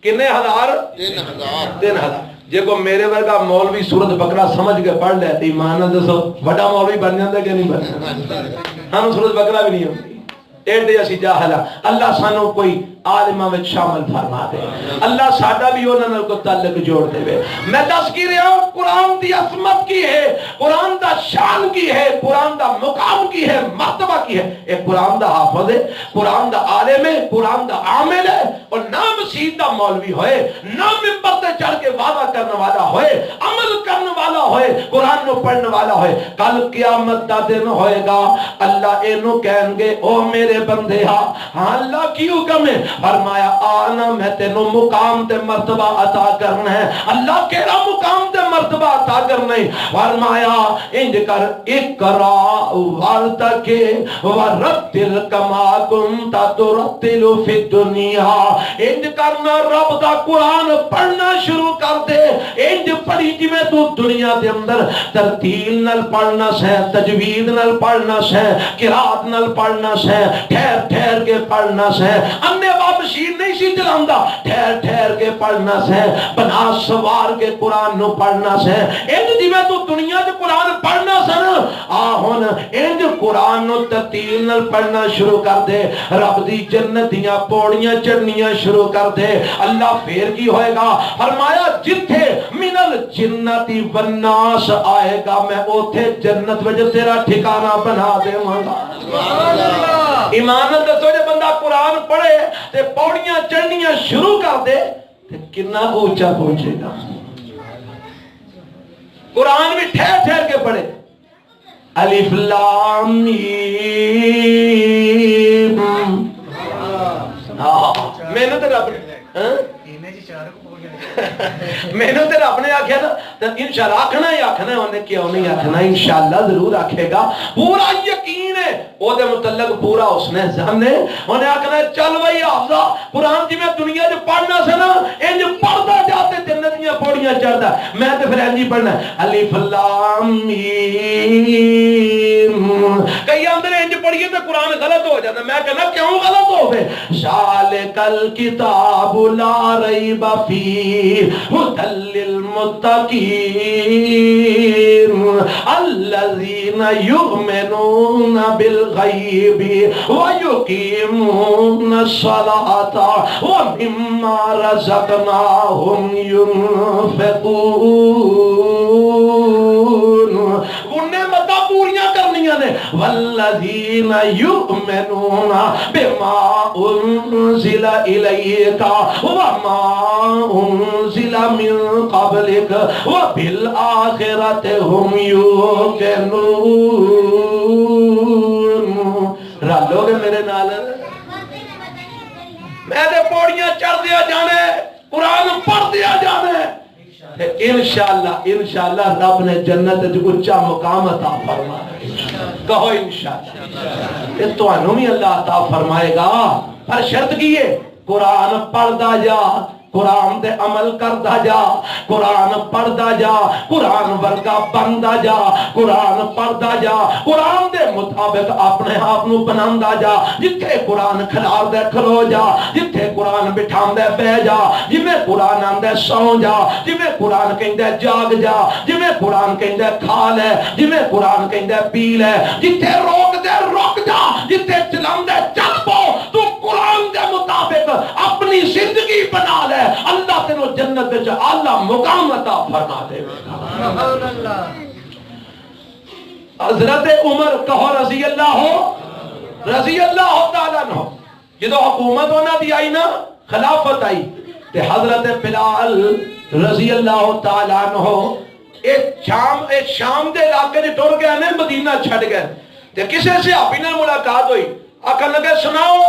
کنے ہزار 3000. جے کو میرے ورگا مولوی سورت بقرہ سمجھ کے پڑھ لے تے ایمان نال دسو بڑا مولوی بن جاندا کہ نہیں بندا. ہم سورت بقرہ بھی نہیں ہوندی ایڈے اسی جاہل. اللہ سانو کوئی عالمہ میں شامل فرما دے. اللہ ساڈا بھی انہاں نال کو تعلق جوڑ دے. میں دس کی رہا ہوں قرآن دی عظمت کی ہے, قرآن دا شان کی ہے, قرآن دا مقام کی ہے, مرتبہ کی ہے. ایک قرآن دا حافظ ہے, قرآن دا عالم ہے, قرآن دا عامل ہے, اور نہ مسجد دا مولوی ہوئے, نہ منبر تے چڑھ کے وعدہ کرنے والا ہوئے, عمل کرنے والا ہوئے, قرآن نو پڑھنے والا ہوئے. کل قیامت دا دن ہوئے گا اللہ اینو کہیں گے او میرے بندے ہاں اللہ کی حکم ہے. فرمایا آنا میں تینوں مقام تے مرتبہ عطا کرنا ہے. اللہ کیڑا مقام تے مرتبہ عطا کرنا ہے؟ فرمایا انج کر اقرا وارتقی ورتل کما کنت ترتل فی الدنیا. انج کرنا رب دا قرآن پڑھنا شروع کر دے. انج پڑھی جی میں تو دنیا دے اندر ترتیل نال پڑھنا سے, تجوید نال پڑھنا سے, قرات نال پڑھنا سے, ٹھہر ٹھہر کے پڑھنا سے. انے بشیر نہیں سی چلاؤندا, ٹھہر ٹھہر کے پڑھنا سے, بنا سوار کے قرآن نو پڑھنا سے. انج جویں تو دنیا چ قرآن پڑھنا سن آ ہن انج قرآن نو ترتیل نال پڑھنا شروع کر دے. رب دی جنت دیاں پوڑیاں چڑھنیاں شروع کر دے. اللہ پھر کی ہوئے گا؟ فرمایا جتھے من الجنتی والناس آئے گا میں اوتھے جنت وچ تیرا ٹھکانہ بنا دیواں گا. سبحان اللہ. ایمان نال دسو جے بندہ قرآن پڑھے تے پوڑیاں چڑھنیاں شروع کر دے تے کتنا اونچا پہنچے گا. قرآن بھی ٹھہر ٹھہر کے پڑھے. الف لام میم. میں نے تے رب میں نے رب نے آکھیا نا انشاءاللہ آکھنا ہی آکھنا ہے. انہیں کیوں نہیں آکھنا؟ انشاءاللہ ضرور آکھے گا. پورا یقین ہے او دے متعلق, پورا اس نے ذہن ہے. انہیں آکھنا ہے چل بھائی حافظہ قرآن جی میں دنیا جو پڑھنا سے نا انج پڑھتا جاتے جنت دیاں پوڑیاں چڑھدا. میں تے پھر انج ہی پڑھنا الف لام میم. کئی اندر انج پڑھیے تے قرآن غلط ہو جاتا. میں کہنا کیوں غلط ہو گئے؟ ذالکل کتاب لا ریب فیہ ھدی للمتقین الذین یؤمنون بالغیب ویقیمون الصلاۃ ومما رزقناہم ینفقون. نعمتاں پوریاں کرنیاں نے. والذین یؤمنون بما انزل الیک وما انزل من قبلک وبالآخرۃ ہم یوقنون. رلو گے میرے نال؟ میں دے پوڑیاں چڑھ دیا جانے, قرآن پڑھ دیا جانے. انشاءاللہ رب نے جنت اونچا مقام عطا فرمایا. کہو انشاءاللہ. اس تو انہوں بھی اللہ عطا فرمائے گا, پر شرط کی ہے قرآن پڑھدا جا, قرآن دے عمل کردا جا, قرآن پڑھدا جا, قرآن ورگا بندا جا, قرآن پڑھدا جا, قرآن دے مطابق اپنے آپ نو بناندا جا. جتھے قرآن کھلار دے کھلو جا, جتھے قرآن بٹھاندے بہ جا, جویں قرآن آندے سو جا, جویں قرآن کہندے جاگ جا, جویں قرآن کہندے کھا لے, جویں قرآن کہندے پی لے, جتھے روک دے رک جا, جتھے چلاندے چل پو. تو قرآن دے مطابق زندگی بنا لے اللہ تینوں جنت وچ اعلی مقام عطا فرما دے گا حضرت عمر کہو رضی اللہ تعالیٰ عنہ جدو حکومت ہونا دی آئی نا خلافت آئی تے حضرت بلال رضی اللہ تعالیٰ عنہ ایک شام دے علاقے نے ٹر گئے نے مدینہ چھڑ گئے تے کسے سے آپ نے ملاقات ہوئی آکھن لگے سناؤ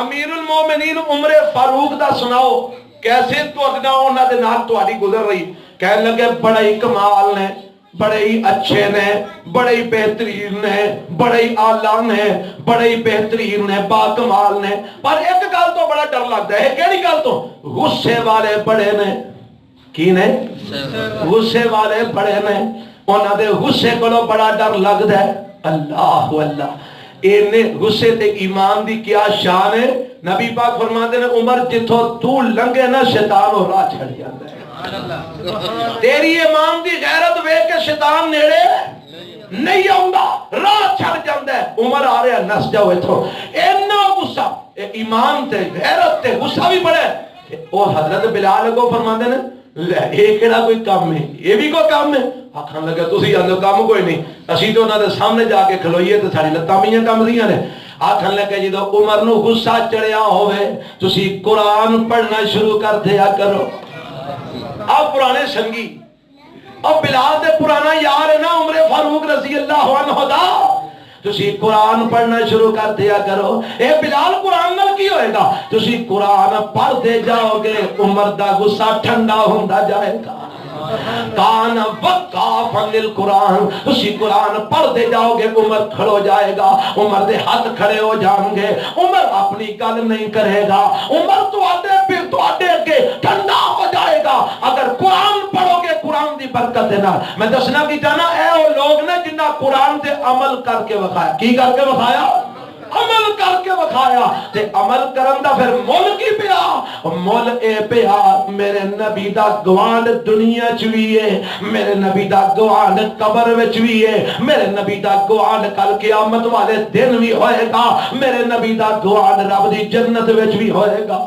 امیر المومنین عمر فاروق دا سناؤ کیسے تو اگنا ہونا دے نال تو آڑی گزر رہی کہنے لگے بڑا ہی کمال نے بڑے ہی اچھے نے بڑے ہی بہترین نے بڑے ہی اعلیٰ نے بڑے ہی بہترین نے با کمال نے پر ایک گل تو بڑا ڈر لگتا ہے کیڑی گل تو غصے والے بڑے نے کی نے غصے والے بڑے نے انہاں دے غصے کولوں بڑا ڈر لگدا ہے اللہ اللہ اینے غصے تے ایمان دی کیا شان ہے نبی پاک فرماتے ہیں عمر جتھوں تو لنگے نا شیطان اور راہ چھڑ جاندا ہے تیری ایمان دی غیرت ویکھ کے شیطان نیڑے نہیں آؤندا راہ چھڑ جاندا ہے عمر آ رہا نس جاؤ ایتھوں اینا غصہ ایمان تے غیرت تے غصہ بھی بڑا ہے اور حضرت بلال کو فرماتے ہیں لے یہ کیڑا کوئی کام ہے یہ بھی کوئی کام ہے آکھن لگا تسی آندے کام کوئی نہیں اسی تو انہاں دے سامنے جا کے کھلوئیے تے ساری لتاں میاں کم دیاں نے آکھن لگا جدو عمر نو غصہ چڑھیا ہوئے تسی قرآن پڑھنا شروع کر دیا کرو آپ پرانے سنگی اور بلال دے پرانا یار ہے نا عمر فاروق رضی اللہ عنہ دا تسی قرآن پڑھنا شروع کر دیا کرو اے بلال قرآن نال کی ہوئے گا تسی قرآن پڑھ دے جاؤ گے عمر دا غصہ ٹھنڈا ہوندا جائے گا کان وقافا للقرآن تسی قرآن پڑھ دے جاؤ گے عمر کھڑو جائے گا عمر دے ہاتھ کھڑے ہو جائیں گے عمر اپنی گل نہیں کرے گا عمر تو آڈے کے ٹھنڈا ہو جائے گا اگر قرآن پڑھو گے قرآن دی برکت دینا میں دسنا کی چاہنا اے وہ لوگ نے جنہ قرآن تے عمل کر کے وکھایا کی کر کے وکھایا عمل کر کے وکھایا تے عمل کرن دا پھر مول کی پیا مول اے پیا میرے نبی دا گوانڈ دنیا چ وی ہے میرے نبی دا گوانڈ قبر وچ وی ہے میرے نبی دا گوانڈ کل قیامت والے دن بھی ہوئے گا میرے نبی دا گوانڈ رب دی جنت وچ بھی ہوئے گا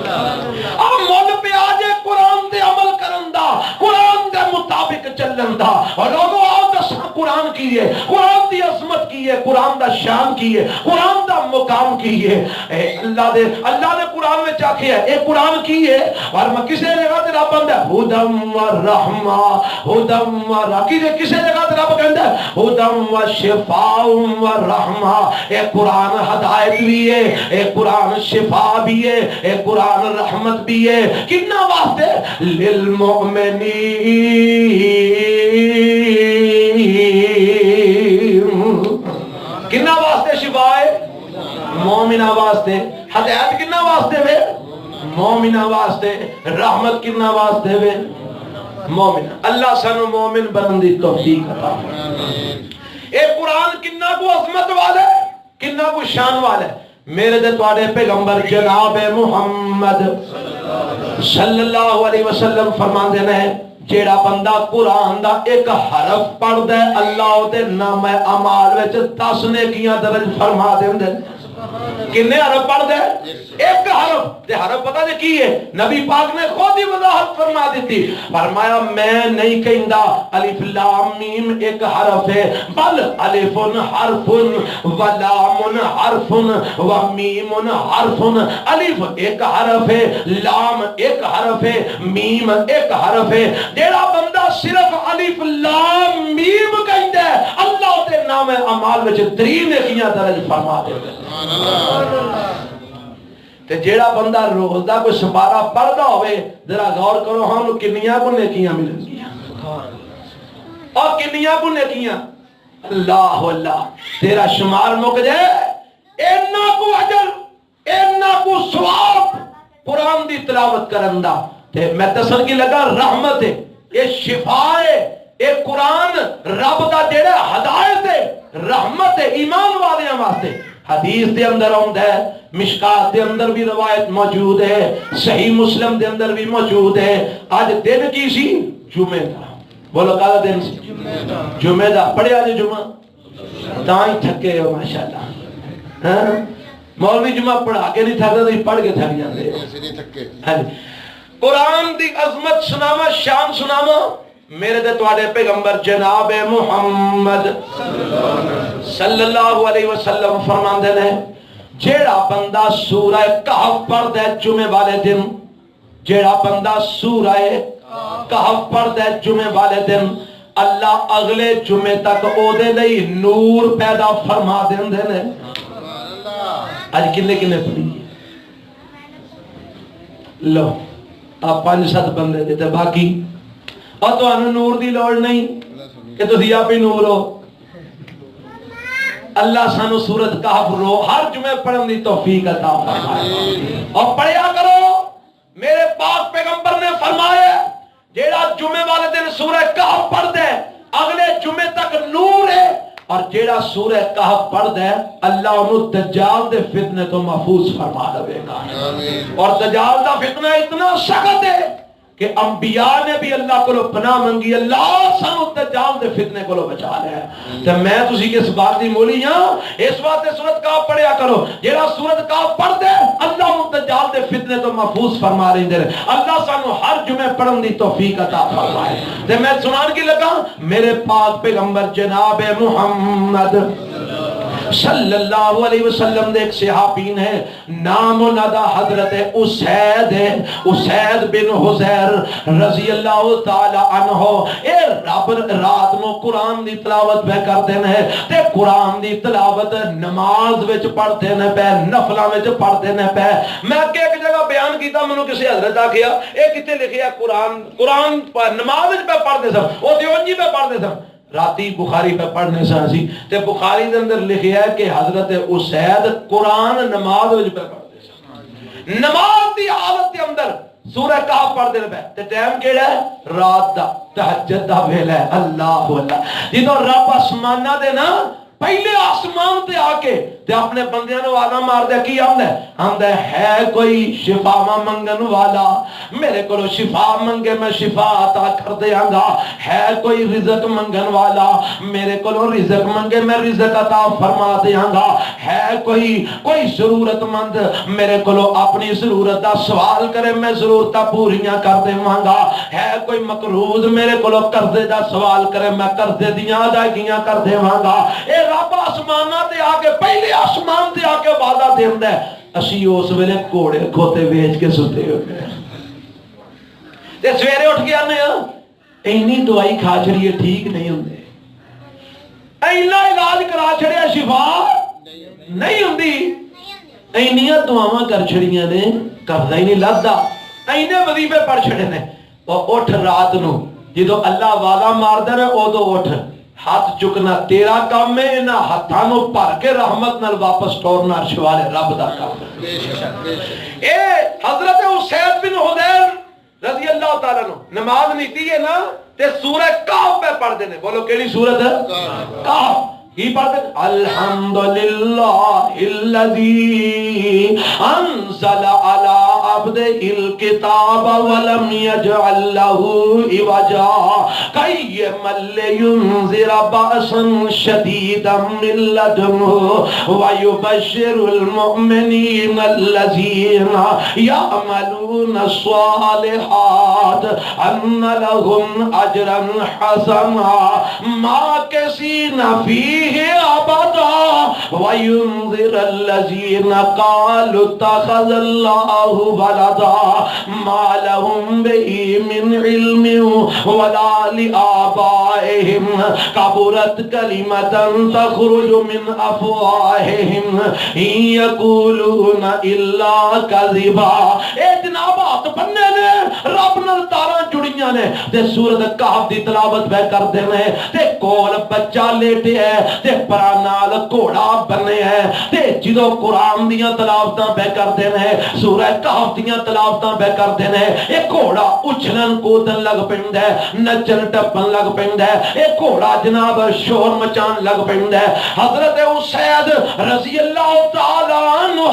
اب مول پیا جے قرآن دے عمل کرن دا قرآن دے مطابق چلن دا اور لوگوں آؤ دسا قرآن کی ہے قرآن دی عظمت کی ہے قرآن دا شان کی ہے قرآن دا مقام کی ہے اللہ نے قرآن میں چاہتے ہیں اے قرآن کی ہے اور میں کسے جگہ تے رب بندہ ہدم و رحمہ ہدم و رحمہ کسے جگہ تے رب کہندہ ہدم و شفاء و رحمہ اے قرآن ہدایت بھی ہے اے قرآن شفا بھی ہے اے قرآن رحمت بھی ہے کتنا واسطے للمؤمنین کتنا واسطے شفا ہے مومنہ واسطے ہدایت کتنا واسطے وے مومنہ واسطے رحمت کتنا واسطے وے مومنہ اللہ سانو مومن بنن دی توفیق عطا فرمائے اے قرآن کتنا کو عظمت والا ہے کتنا کو شان والا ہے میرے دے تواڈے پیغمبر جناب محمد صلی اللہ علیہ وسلم فرماندے نے جیڑا بندہ قرآن دا ایک حرف پڑھ دے اللہ دے نام اعمال وچ 10 نیکیاں درج فرما دیندے کنے حرف پڑھ دے ایک حرف تے حرف پتہ دے کی ہے نبی پاک نے خود ہی وضاحت فرما دیتی فرمایا میں نہیں کہندا الف لام میم ایک حرف ہے بل الف حرف و لام حرف و میم حرف الف ایک حرف ہے لام ایک حرف ہے میم ایک حرف ہے جیڑا بندہ صرف الف لام میم کہندا ہے اللہ دے نام اعمال وچ 3 نیکیاں درج فرما دیندا تے جیڑا بندہ روز دا کوئی سپارہ پڑھدا ہوئے ذرا غور کرو ہم کنیاں کو نیکیاں ملن گیاں اور کنیاں کو نیکیاں اللہ اللہ تیرا شمار مک جائے اینا کو اجر اینا کو ثواب قرآن دی تلاوت کرن دا تے میں تصل کی لگا رحمت ہے یہ شفا ہے یہ قرآن رب دا جیڑا ہدایت ہے رحمت ہے ایمان والیاں واسطے حدیث دے اندر آمد ہے مشکات دے اندر بھی روایت موجود ہے صحیح مسلم دے اندر بھی موجود ہے آج دن کی سی جمعہ دا بولو کالا دن سی جمعہ دا پڑھے آج جمعہ دائیں تھکے ہو ماشاءاللہ مولوی جمعہ پڑھا کے نہیں تھکتا تو پڑھ کے تھک جاتے
ایسے نہیں تھکے
ہاں جی قرآن دی عظمت سناوا شان سناوا میرے تے تواڈے پیغمبر جناب محمد صلی اللہ علیہ وسلم فرماندے نے جیڑا بندہ سورہ کہف پڑھدا ہے جمعے والے دن جیڑا بندہ سورہ کہف پڑھدا ہے جمعے والے دن اللہ اگلے جمعے تک او دے لئی نور پیدا فرما دیندے نے اج کنے کنے پڑھی لو آپ 5-7 بندے دیتے باقی اور تو انہوں نور دی لوڑ نہیں کہ تو دیا پہ نور ہو اللہ سانو سورت کہف رو ہر جمعے پڑھن دی توفیق عطا فرمائے اور پڑھیا کرو میرے پاک پیغمبر نے فرمایا جیڑا جمعے والے دن سورہ کہف پڑھ دے اگلے جمعے تک نور ہے اور جیڑا سورہ کہف پڑھ دے اللہ انہوں دجال دے فتنے تو محفوظ فرما دے گا اور دجال دا فتنہ اتنا سخت ہے کہ انبیاء نے بھی اللہ کو پناہ منگی اللہ سانو دجال دے فتنے کو بچا لیا تو میں تسی کس بات دی مولی ہاں اس بات دے سورت کہف پڑھیا کرو جیڑا سورت کہف پڑھ دے اللہ انہوں دجال دے فتنے تو محفوظ فرما رہی دے اللہ سانو ہر جمعے پڑھن دی توفیق عطا فرمائے تو میں سنان کی لگا میرے پاک پیغمبر جناب محمد صلی اللہ علیہ وسلم دے ایک صحابین ہے نام و ندا حضرت اسید بن حزیر رضی اللہ تعالی عنہ اے رب رات نو قرآن دی تلاوت پہ کرتے ہیں تے قرآن دی تلاوت نماز وچ پڑھتے ہیں پہ نفلہ وچ پڑھتے ہیں پہ میں ایک جگہ بیان کیتا منو کسی حضرت آ کیا اے کتے لکھیا قرآن نماز وچ پہ پڑھتے سن او دیونجی پہ پڑھتے سن راتی بخاری پہ پڑھنے سانسی تے بخاری دے اندر لکھیا ہے کہ حضرت اسید قرآن نماز وچ پہ پڑھتے سن نماز دی حالت دے اندر سورہ کہف پڑھتے پہ تے ٹائم کیڑا ہے رات دا تہجد دا ویلا ہے اللہ اللہ جدوں رب آسماناں دے نا پہلے آسمان تے آ کے تے اپنے بندیاں نو آنا مار دیا کی آمدہ ہے کوئی شفا منگن والا میرے کو شفا منگے میں شفا عطا کر دیاں گا ہے کوئی رزق منگن والا میرے کو رزق منگے میں رزق عطا فرما دیاں گا ہے کوئی ضرورت مند میرے کو اپنی ضرورت دا سوال کرے میں ضرورتاں پوریاں کر دیواں گا ہے کوئی مقروض میرے کو قرضے دا سوال کرے میں قرضے دیاں ادائیگیاں کر دیواں گا اے رب آسماناں تے آ کے پہلے آسمان تے آ کے وعدہ دیندا ہے اسی اس ویلے گھوڑے کھوتے ویچ کے ستے ہوئے تے سویرے اٹھ کے آنے ہاں اینی دوائی کھا چھڑیے ٹھیک نہیں ہوندے اینا علاج کرا چھڑیا شفا نہیں ہوندی اینیاں دعاواں کر چھڑیاں نے کردا ہی نہیں لگدا اینے وظیفے پڑھ چھڑے نے اور اٹھ رات نو جدوں اللہ وعدہ ماردا ہے اودوں اٹھ ہاتھ چکنا تیرا کام ہے نہ ہاتھانوں پر کے رحمت نال واپس ٹورنا عرش والے رب دا کام ہے اے حضرت اسید بن حضیر رضی اللہ تعالیٰ عنہ نماز نہیں تھی ہے نا تے سورہ کہف پہ پڑھ دینے بولو کیڑی سورت ہے کہف کی پڑھتے الحمدللہ الذی انزل علی عبدہ الکتاب ولم یجعل لہ عوجا قیما لینذر بأسا شدیدا من لدنہ ویبشر المؤمنین الذین یعملون الصالحات ان لهم اجرا حسنا ماکثین فیہ ابدا وینذر الذین قالوا اتخذ اللہ ولدا ما لهم به من علم ولا لآبائهم کبرت کلمة تخرج من افواہهم ان یقولون الا کذبا اے جناب ہاتھ بننے نے رب نال تاراں جڑیاں نے تے سورت کہف دی تلاوت پہ کردے نے تے کول بچہ لیٹے ہے تے پرانال گھوڑا بنے ہے تے جدو قرآن دیاں تلاوتاں پہ کردے نے سورہ کہف دیاں تلاوتاں پہ کردے نے اے گھوڑا اچھلن کودن لگ پیندا ہے نچن ٹپن لگ پیندا ہے اے گھوڑا جناب شور مچان لگ پیندا ہے حضرت اسید رضی اللہ تعالی عنہ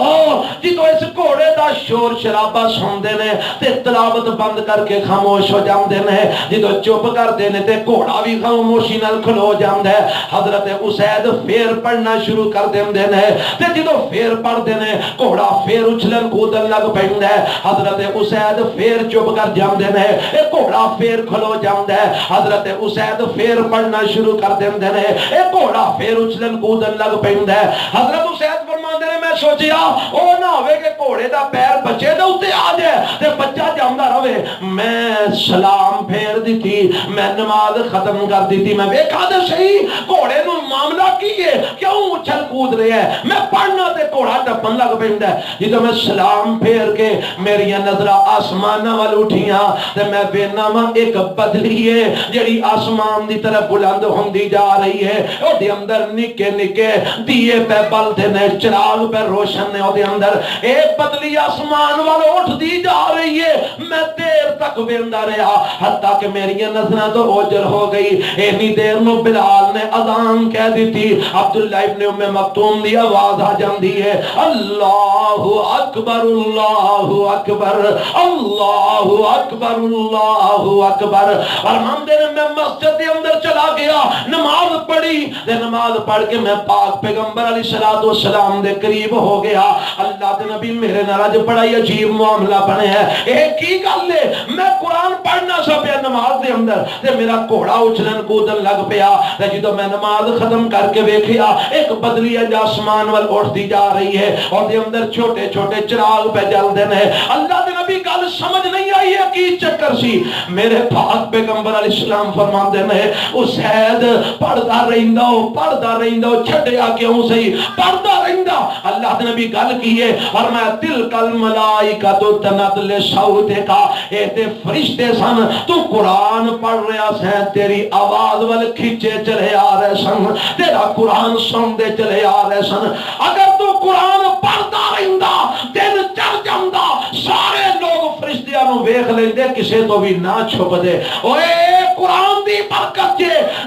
جدو اس گھوڑے دا شور شرابہ سندے نے تے تلاوت بند کر کے خاموش ہو جاندے جاندے نے جدو چپ کرتے نے تے گھوڑا بھی خاموشی نال کھلو جاندا ہے حضرت اسید پھر پڑھنا شروع کر دیندے نے تے جدو پھر پڑھدے نے گھوڑا پھر اچھلن کودن لگ پیندا ہے حضرت اسید پھر چپ کر جاندے نے اے گھوڑا پھر کھلو جاندا ہے حضرت اسید پھر پڑھنا شروع کر دیندے نے اے گھوڑا پھر اچھلن کودن لگ پیندا ہے حضرت اسید فرماندے نے میں سوچیا او نہ ہوے کہ گھوڑے دا پیر بچے دے اوتے آ جائے تے بچہ جاندا رہے میں سلام پھیر دیتی میں نماز ختم کر دیتی میں ویکھا تے صحیح گھوڑے نو معاملہ کی ہے کیوں اچھل کود رہا ہے میں پڑھنا تے گھوڑا ٹپن لگ پیندا ہے جدوں میں سلام پھیر کے میری نظر آسماناں وال اٹھیاں تے میں وینا وا ایک بدلی ہے جڑی آسمان دی طرف بلند ہوندی جا رہی ہے او دے اندر نکے نکے دیے پہ بلدے نے چراغ پہ روشن نے او دے اندر ایک بدلی آسمان وال اٹھ دی جا رہی ہے میں دیر تک ویندا رہا حتیٰ کہ میری نظراں تو اوجل ہو گئی اینی دیر نو بلال نے اذان کہہ دیتی عبداللہ ابن ام مکتوم دی آواز آ جاندی ہے اللہ اکبر اللہ اکبر اللہ اکبر اللہ اکبر اور ہم دن میں مسجد کے اندر چلا گیا نماز پڑھی تے نماز پڑھ کے میں پاک پیغمبر علیہ السلام دے قریب ہو گیا اللہ دے نبی میرے نال بڑا ہی عجیب معاملہ بنے ہے اے کی گل ہے میں قرآن پڑھنا سا پیا نماز دے اندر تے میرا گھوڑا اچھلن کودن لگ پیا تے جدوں میں نماز ختم کر کے ویکھیا ایک بدلی آسمان وال اٹھتی جا رہی ہے اور دے اندر چھوٹے چھوٹے چراغ پہ جلدے نے اللہ دے نبی گل سمجھ نہیں آئی ہے کی چکر سی میرے پاک پیغمبر علیہ السلام فرماندے نے اسید پڑھدا رہندا چھڈیا کیوں سی پڑھدا رہندا اللہ دے نبی گل کی ہے اور میں تلک الملائکۃ تنزل صوتک اے تے فرشتے سن تو قرآن پڑھ رہا سے تیری آواز وال کھچے چلے آ رہے سن تیرا قرآن سنتے چلے آ رہے سن اگر تو قرآن پڑھدا رہندا دن چڑھ جاندا سارے لوگ فرشتیاں نو ویکھ لیندے کسے تو بھی نہ چھپ دے اوے قرآن دی برکت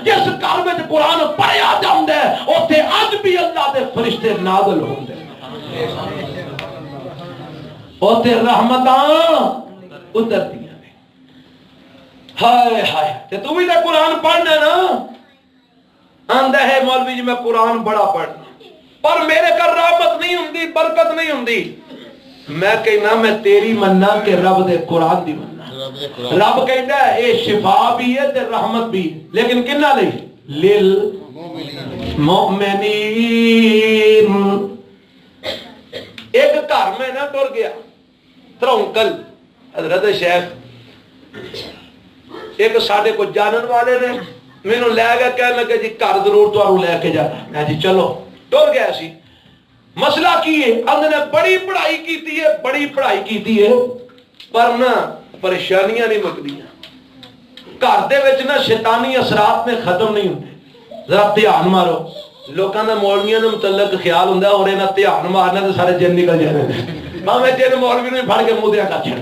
جس گھر وچ قرآن پڑھیا جاندا ہے اوتھے اج بھی اللہ دے فرشتے نازل ہوندے اوتے رحمتاں اترتیاں نے ہائے ہائے تے تو بھی تے قرآن پڑھنا نا آندا ہے مولوی جی میں قرآن بڑا پڑھنا پر میرے کر رحمت نہیں ہوندی برکت نہیں ہوندی میں کہنا میں تیری مننا کہ رب دے قرآن دی مننا رب کہندا ہے اے شفا بھی ہے تے رحمت بھی لیکن کننا لئی للمؤمنین ایک گھر میں نہ ٹر گیا ترونکل حضرت شیخ ایک ساڈے کو جانن والے نے مینوں لے گیا کہنے لگے جی گھر ضرور تانوں لے کے جانا میں جی چلو ٹر گیا سی مسئلہ کی ہے اندر نے بڑی پڑھائی کیتی ہے پر نہ پریشانیاں نہیں مکدیاں گھر دے وچ نہ شیطانی اثرات نے ختم نہیں ہوندے ذرا دھیان مارو لوکاں دا مولویاں دے متعلق خیال ہوندا اور انہاں دھیان مارنا تے سارے جن نکل جاندے نے میں جن مولوی نوں پھڑ کے منہ دیا کر چھڑ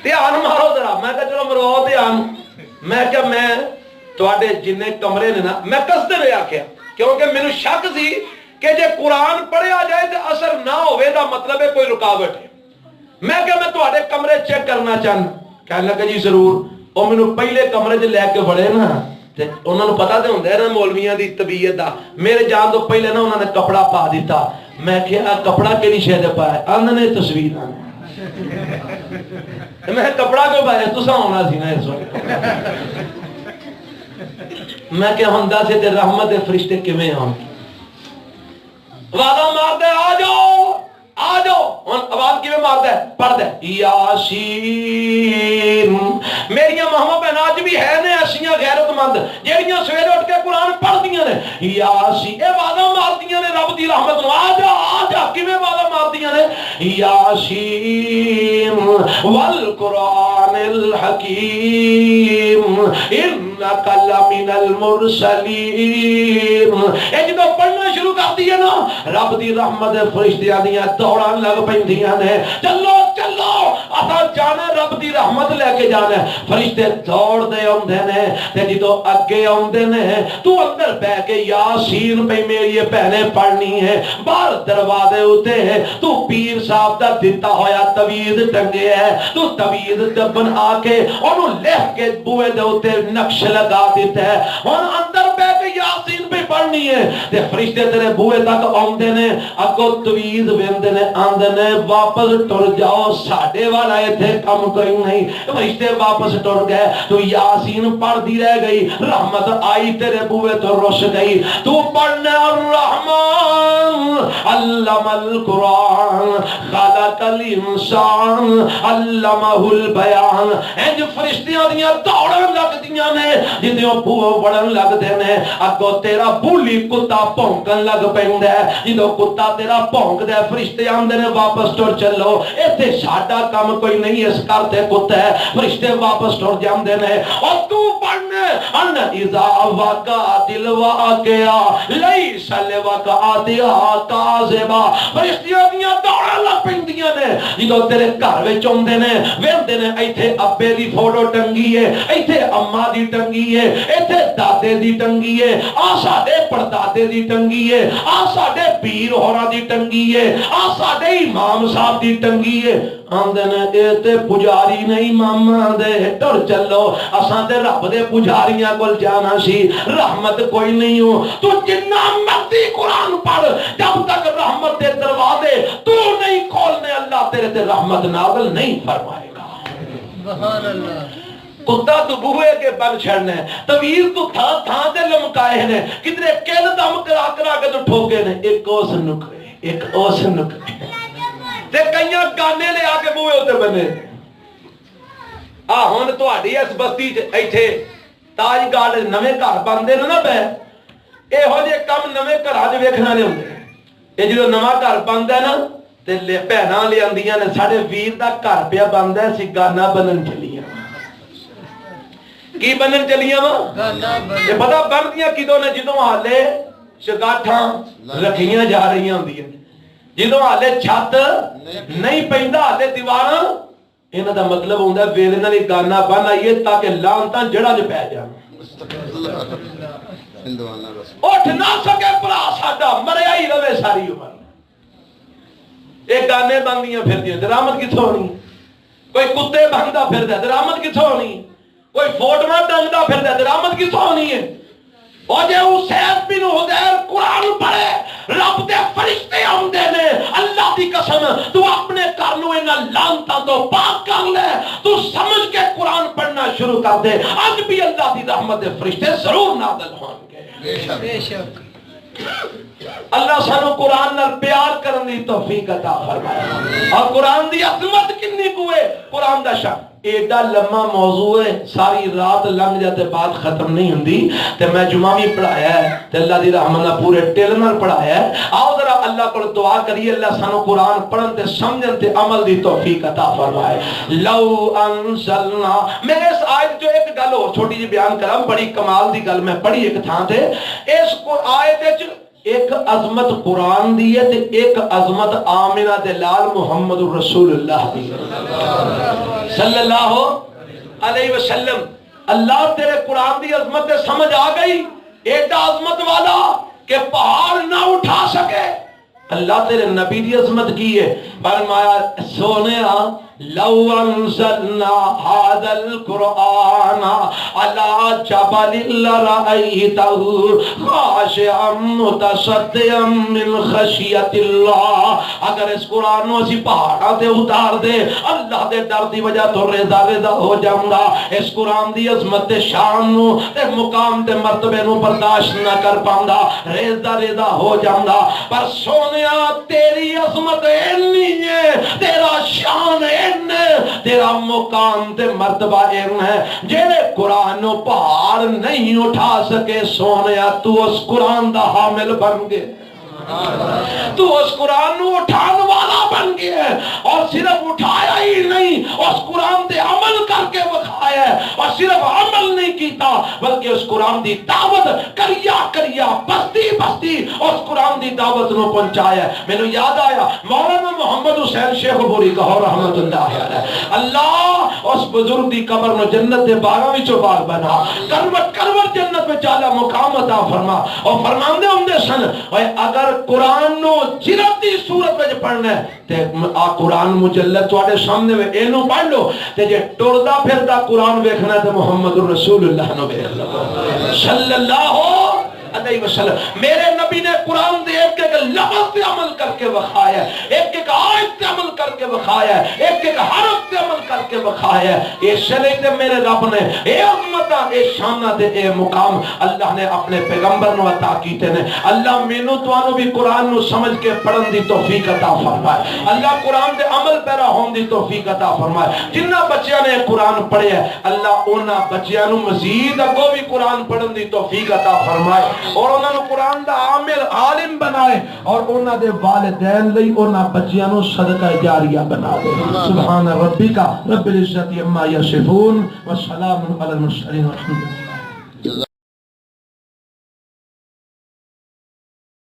دھیان مارو ذرا میں کہ چلو مرو دھیان میں کہ میں تواڈے جنے کمرے نے نا میں قصد نے آکھیا کیونکہ مینوں شک سی کہ جے قرآن پڑھیا جائے تے اثر نہ ہوے دا مطلب ہے کوئی رکاوٹ ہے میں کہ میں تواڈے کمرے چیک کرنا چاہنا کہنے لگا جی ضرور او مینوں پہلے کمرے چ لے کے بڑے نا تے انہاں نوں پتہ تے ہوندا ہے نا مولویاں دی طبیعت دا میرے جان تو پہلے نا انہاں نے کپڑا پا دیتا میں کہ کپڑا کیڑی شے تے پایا انہاں نے تصویر میں کپڑا کیوں پایا تساں ہونا سی نا اس وقت میں کہ ہوندا سی تے رحمت دے فرشتے کیویں ہون وعدہ مار دے آ جاؤ آواز کیویں مار دے پڑھ دے یاسین میریاں ماما بہن اج بھی ہے نے ایسیاں غیرت مند جہڑیاں سویرے اٹھ کے قرآن پڑھدیاں نے یاسین اے وعدہ ماردیاں نے رب دی رحمت نو آ جا کیویں وعدہ ماردیاں نے یاسین والقرآن الحکیم انک لمن المرسلین اے جدوں پڑھنا شروع کر دی ہے نا رب دی رحمت فرشتیاں دیاں دوڑاں لگ پیندیاں نے چلو اساں جانا رب دی رحمت لے کے جانا ہے۔ فرشتے دوڑ دے آندے نے تے جدوں اگے آندے نے تو اندر بیٹھ کے یاسین پہ میری بہنیں پڑھنی ہے، باہر دروازے اتے ہے تو پیر صاحب دا دتا ہویا توید ٹنگے ہے، تو توید دبن آ کے انہوں لکھ کے بوئے دے اتے نقش لگا دیتا ہے، ہن اندر بیٹھ کے یاسین پہ پڑھنی ہے تے فرشتے تیرے بوئے تک آندے نے، اگوں توید ویندے نے، آندے نے واپس ٹر جاؤ ساڈے والا ایتھے کم کوئی نہیں۔ فرشتے واپس ٹر گئے، تو یاسین پڑھ دی رہ گئی، رحمت آئی تیرے بوئے تو رش گئی، تو پڑھنے الرحمن علم القرآن خلق الانسان علمہ البیان۔ انج فرشتیاں دیاں دوڑن لگ دیاں نے، جدیوں بوئے وڑن لگ دے نے، اگو تیرا بولی کتا پونکن لگ پیندا ہے، جدوں کتا تیرا پونک دے فرشتے آندے نے واپس ٹر چلو، ایتھے ساڈا کام کوئی نہیں، اس کرتے کتا ہے۔ فرشتے واپس ٹر جاندے نے، اور تو پڑھنے ان اذا وقعت الواقعہ لیس لوقعتها کاذبہ۔ فرشتیاں دیاں دوڑاں لگ پیندیاں نے، جدوں تیرے گھر وچ اوندے نے، ویندے نے ایتھے ابے دی فوٹو ٹنگی ہے، ایتھے اماں دی ٹنگی ہے، ایتھے دادے دی ٹنگی ہے، آ ساڈے پردادے دی ٹنگی ہے، آ ساڈے پیر ہوراں دی ٹنگی ہے، آ ساڈے امام صاحب دی ٹنگی ہے۔ آندے نے اے تے پجاری نہیں ماما دے، ٹر چلو اساں تے رب دے پجاریاں کول جانا سی، رحمت کوئی نہیں ہو۔ تو جنہ مرضی قرآن پڑھ، جب تک رحمت دے دروازے تو نہیں کھولنے اللہ تیرے تے رحمت نازل نہیں فرمائے گا۔
سبحان اللہ۔
کتا تو بوئے کے بن چھڑنے، طویل تو تھا تے لمکائے نے، کدرے کل دم کرا کرا کے تو ٹھوکے نے، ایک اوس نکرے ایک اوس نکرے تے کئیاں گانے لے آکے بوئے ہوتے بنے۔ ہن تہاڈی اس بستی ایتھے تاج گارڈ نویں گھر بندے نے نا پے، ایہو جے کم نویں گھراں وچ ویکھنا نہیں ہوندے۔ اے جدوں نواں گھر بندا ہے نا تے بہناں لے آندیاں نے، ساڈے ویر دا گھر پیا بندا ہے، اسی گانا بنن چلیاں۔ کی بنن چلیاں وا؟ یہ پتہ بندیاں کدوں نے؟ جدوں حالے چگاٹھاں رکھیاں جا رہی ہوندیاں، جدوں حالے چھت نہیں پیندا، حالے دیواراں، انہاں دا مطلب ہوندا ہے ویلے نال گانا بن آئیے تاکہ لعنتاں جڑاں وچ پے جان۔ اٹھ نہ سکے بھرا ساڈا، مریا ہی رہے ساری عمر۔ یہ گانے بندیاں پھردیاں، درامد کتھوں ہونی؟ کوئی کتے بندا پھردا، درامد کتھوں ہونی؟ کوئی فوٹواں ٹنگدا پھردا، درامد کتھوں ہونی ہے؟ اور جے حسین بن حضیر قرآن پڑھے، رب دے فرشتے آندے نے، اللہ دی قسم تو اپنے گھر نوں انہاں لعنتاں تو پاک کر لے، تو سمجھ کے قرآن پڑھنا شروع کر دے، اج بھی اللہ دی رحمت دے فرشتے ضرور نازل ہون گے۔
بے شک۔
اللہ سانو قرآن نال پیار کرن دی توفیق عطا فرمائے۔ اور قرآن دی عظمت کنی کوئے، قرآن دا شان ایڈا لمحہ موضوع ہے، ساری رات لنگ جاتے بات ختم نہیں ہوندی، تے میں جمعہ بھی پڑھایا ہے تے اللہ دی رحمت نال پورے ٹل نال پڑھایا ہے۔ آؤ ذرا اللہ کو دعا کریے اللہ سانو قرآن پڑھن تے سمجھن تے عمل دی توفیق عطا فرمائے۔ لو انزلنا، میں اس آیت جو ایک گل اور چھوٹی جی بیان کراں، بڑی کمال دی گل میں پڑھی ایک تھاں تے، اس آیت وچ ایک عظمت قرآن دی ہے تے ایک عظمت آمنہ دے لال محمد رسول اللہ دی صلی اللہ علیہ وسلم۔ اللہ تیرے قرآن دی عظمت دے سمجھ آ گئی، ایڈا عظمت والا کہ پہاڑ نہ اٹھا سکے۔ اللہ تیرے نبی دی عظمت کی ہے، فرمایا سونیا لو انزلنا هذا القرآن على جبل لرأيته خاشعا متصدعا من خشیت اللہ۔ اگر اس قرآن نو اسی پہاڑاں تے اتار دے، اللہ دے ڈر دی وجہ تو رضا رضا ہو جاؤں، اس قرآن دی عظمت تے شان نو تے مقام تے مرتبے نو برداشت نہ کر پاؤں، رضا رضا ہو جاؤں۔ پر سونیا تیری عظمت اینی ہے، تیرا شان تیرا مقام تے مرتبہ ایم ہے، جیڑے قرآن و پہاڑ نہیں اٹھا سکے سونیا تو اس قرآن دا حامل بن گئے، تو اس قرآن نو اٹھان والا بن گیا ہے، اور صرف اٹھایا ہی نہیں، اس قرآن دے عمل کر کے بکھایا ہے، اور صرف عمل نہیں
نہیں کیتا بلکہ اس قرآن دی دعوت کریا کریا بستی بستی اس قرآن دی دعوت نو پہنچایا ہے. میں نے یاد آیا مولانا محمد حسین شیخ پوری کہو رحمت اللہ علیہ, اللہ اس بزرگ دی قبر نو جنت دے باغاں وچوں باغ بنا, کروٹ کروٹ جنت وچ اعلی مقام عطا فرما. اور فرماندے ہوندے سن اوے اگر قرآن نو جرت دی صورت وچ پڑھنا ہے تے آ قرآن مجلد تواڈے سامنے وے اینو پڑھ لو, تے جے ٹردا پھردا قرآن ویکھنا تے محمد رسول اللہ نو ویکھ لو صلی اللہ علیہ وسلم. میرے نبی نے قرآن دے ایک ایک لفظ پہ عمل کر کے بخایا ہے, ایک ایک آیت پہ عمل کر کے بخایا ہے, ایک ایک حرف پہ عمل کر کے بخایا ہے. اس لیے تے میرے رب نے اے عظمتاں اے شاناں تے اے مقام اللہ نے اپنے پیغمبر نو عطا کیتے نے. اللہ مینوں تانوں بھی قرآن نو سمجھ کے پڑھن دی توفیق عطا فرمائے. اللہ قرآن دے عمل پیرا ہون دی توفیق عطا فرمائے. جنہ بچیاں نے قرآن پڑھیا ہے اللہ انہاں بچیاں نو مزید اگوں بھی قرآن پڑھن دی توفیق عطا فرمائے اور انہاں نو قرآن دا عامل عالم بنائے اور انہاں دے والدین لئی انہاں بچیاں نو صدقہ جاریہ بنا دے. سبحان ربک رب العزت عما یصفون والسلام علی المرسلین والحمد للہ.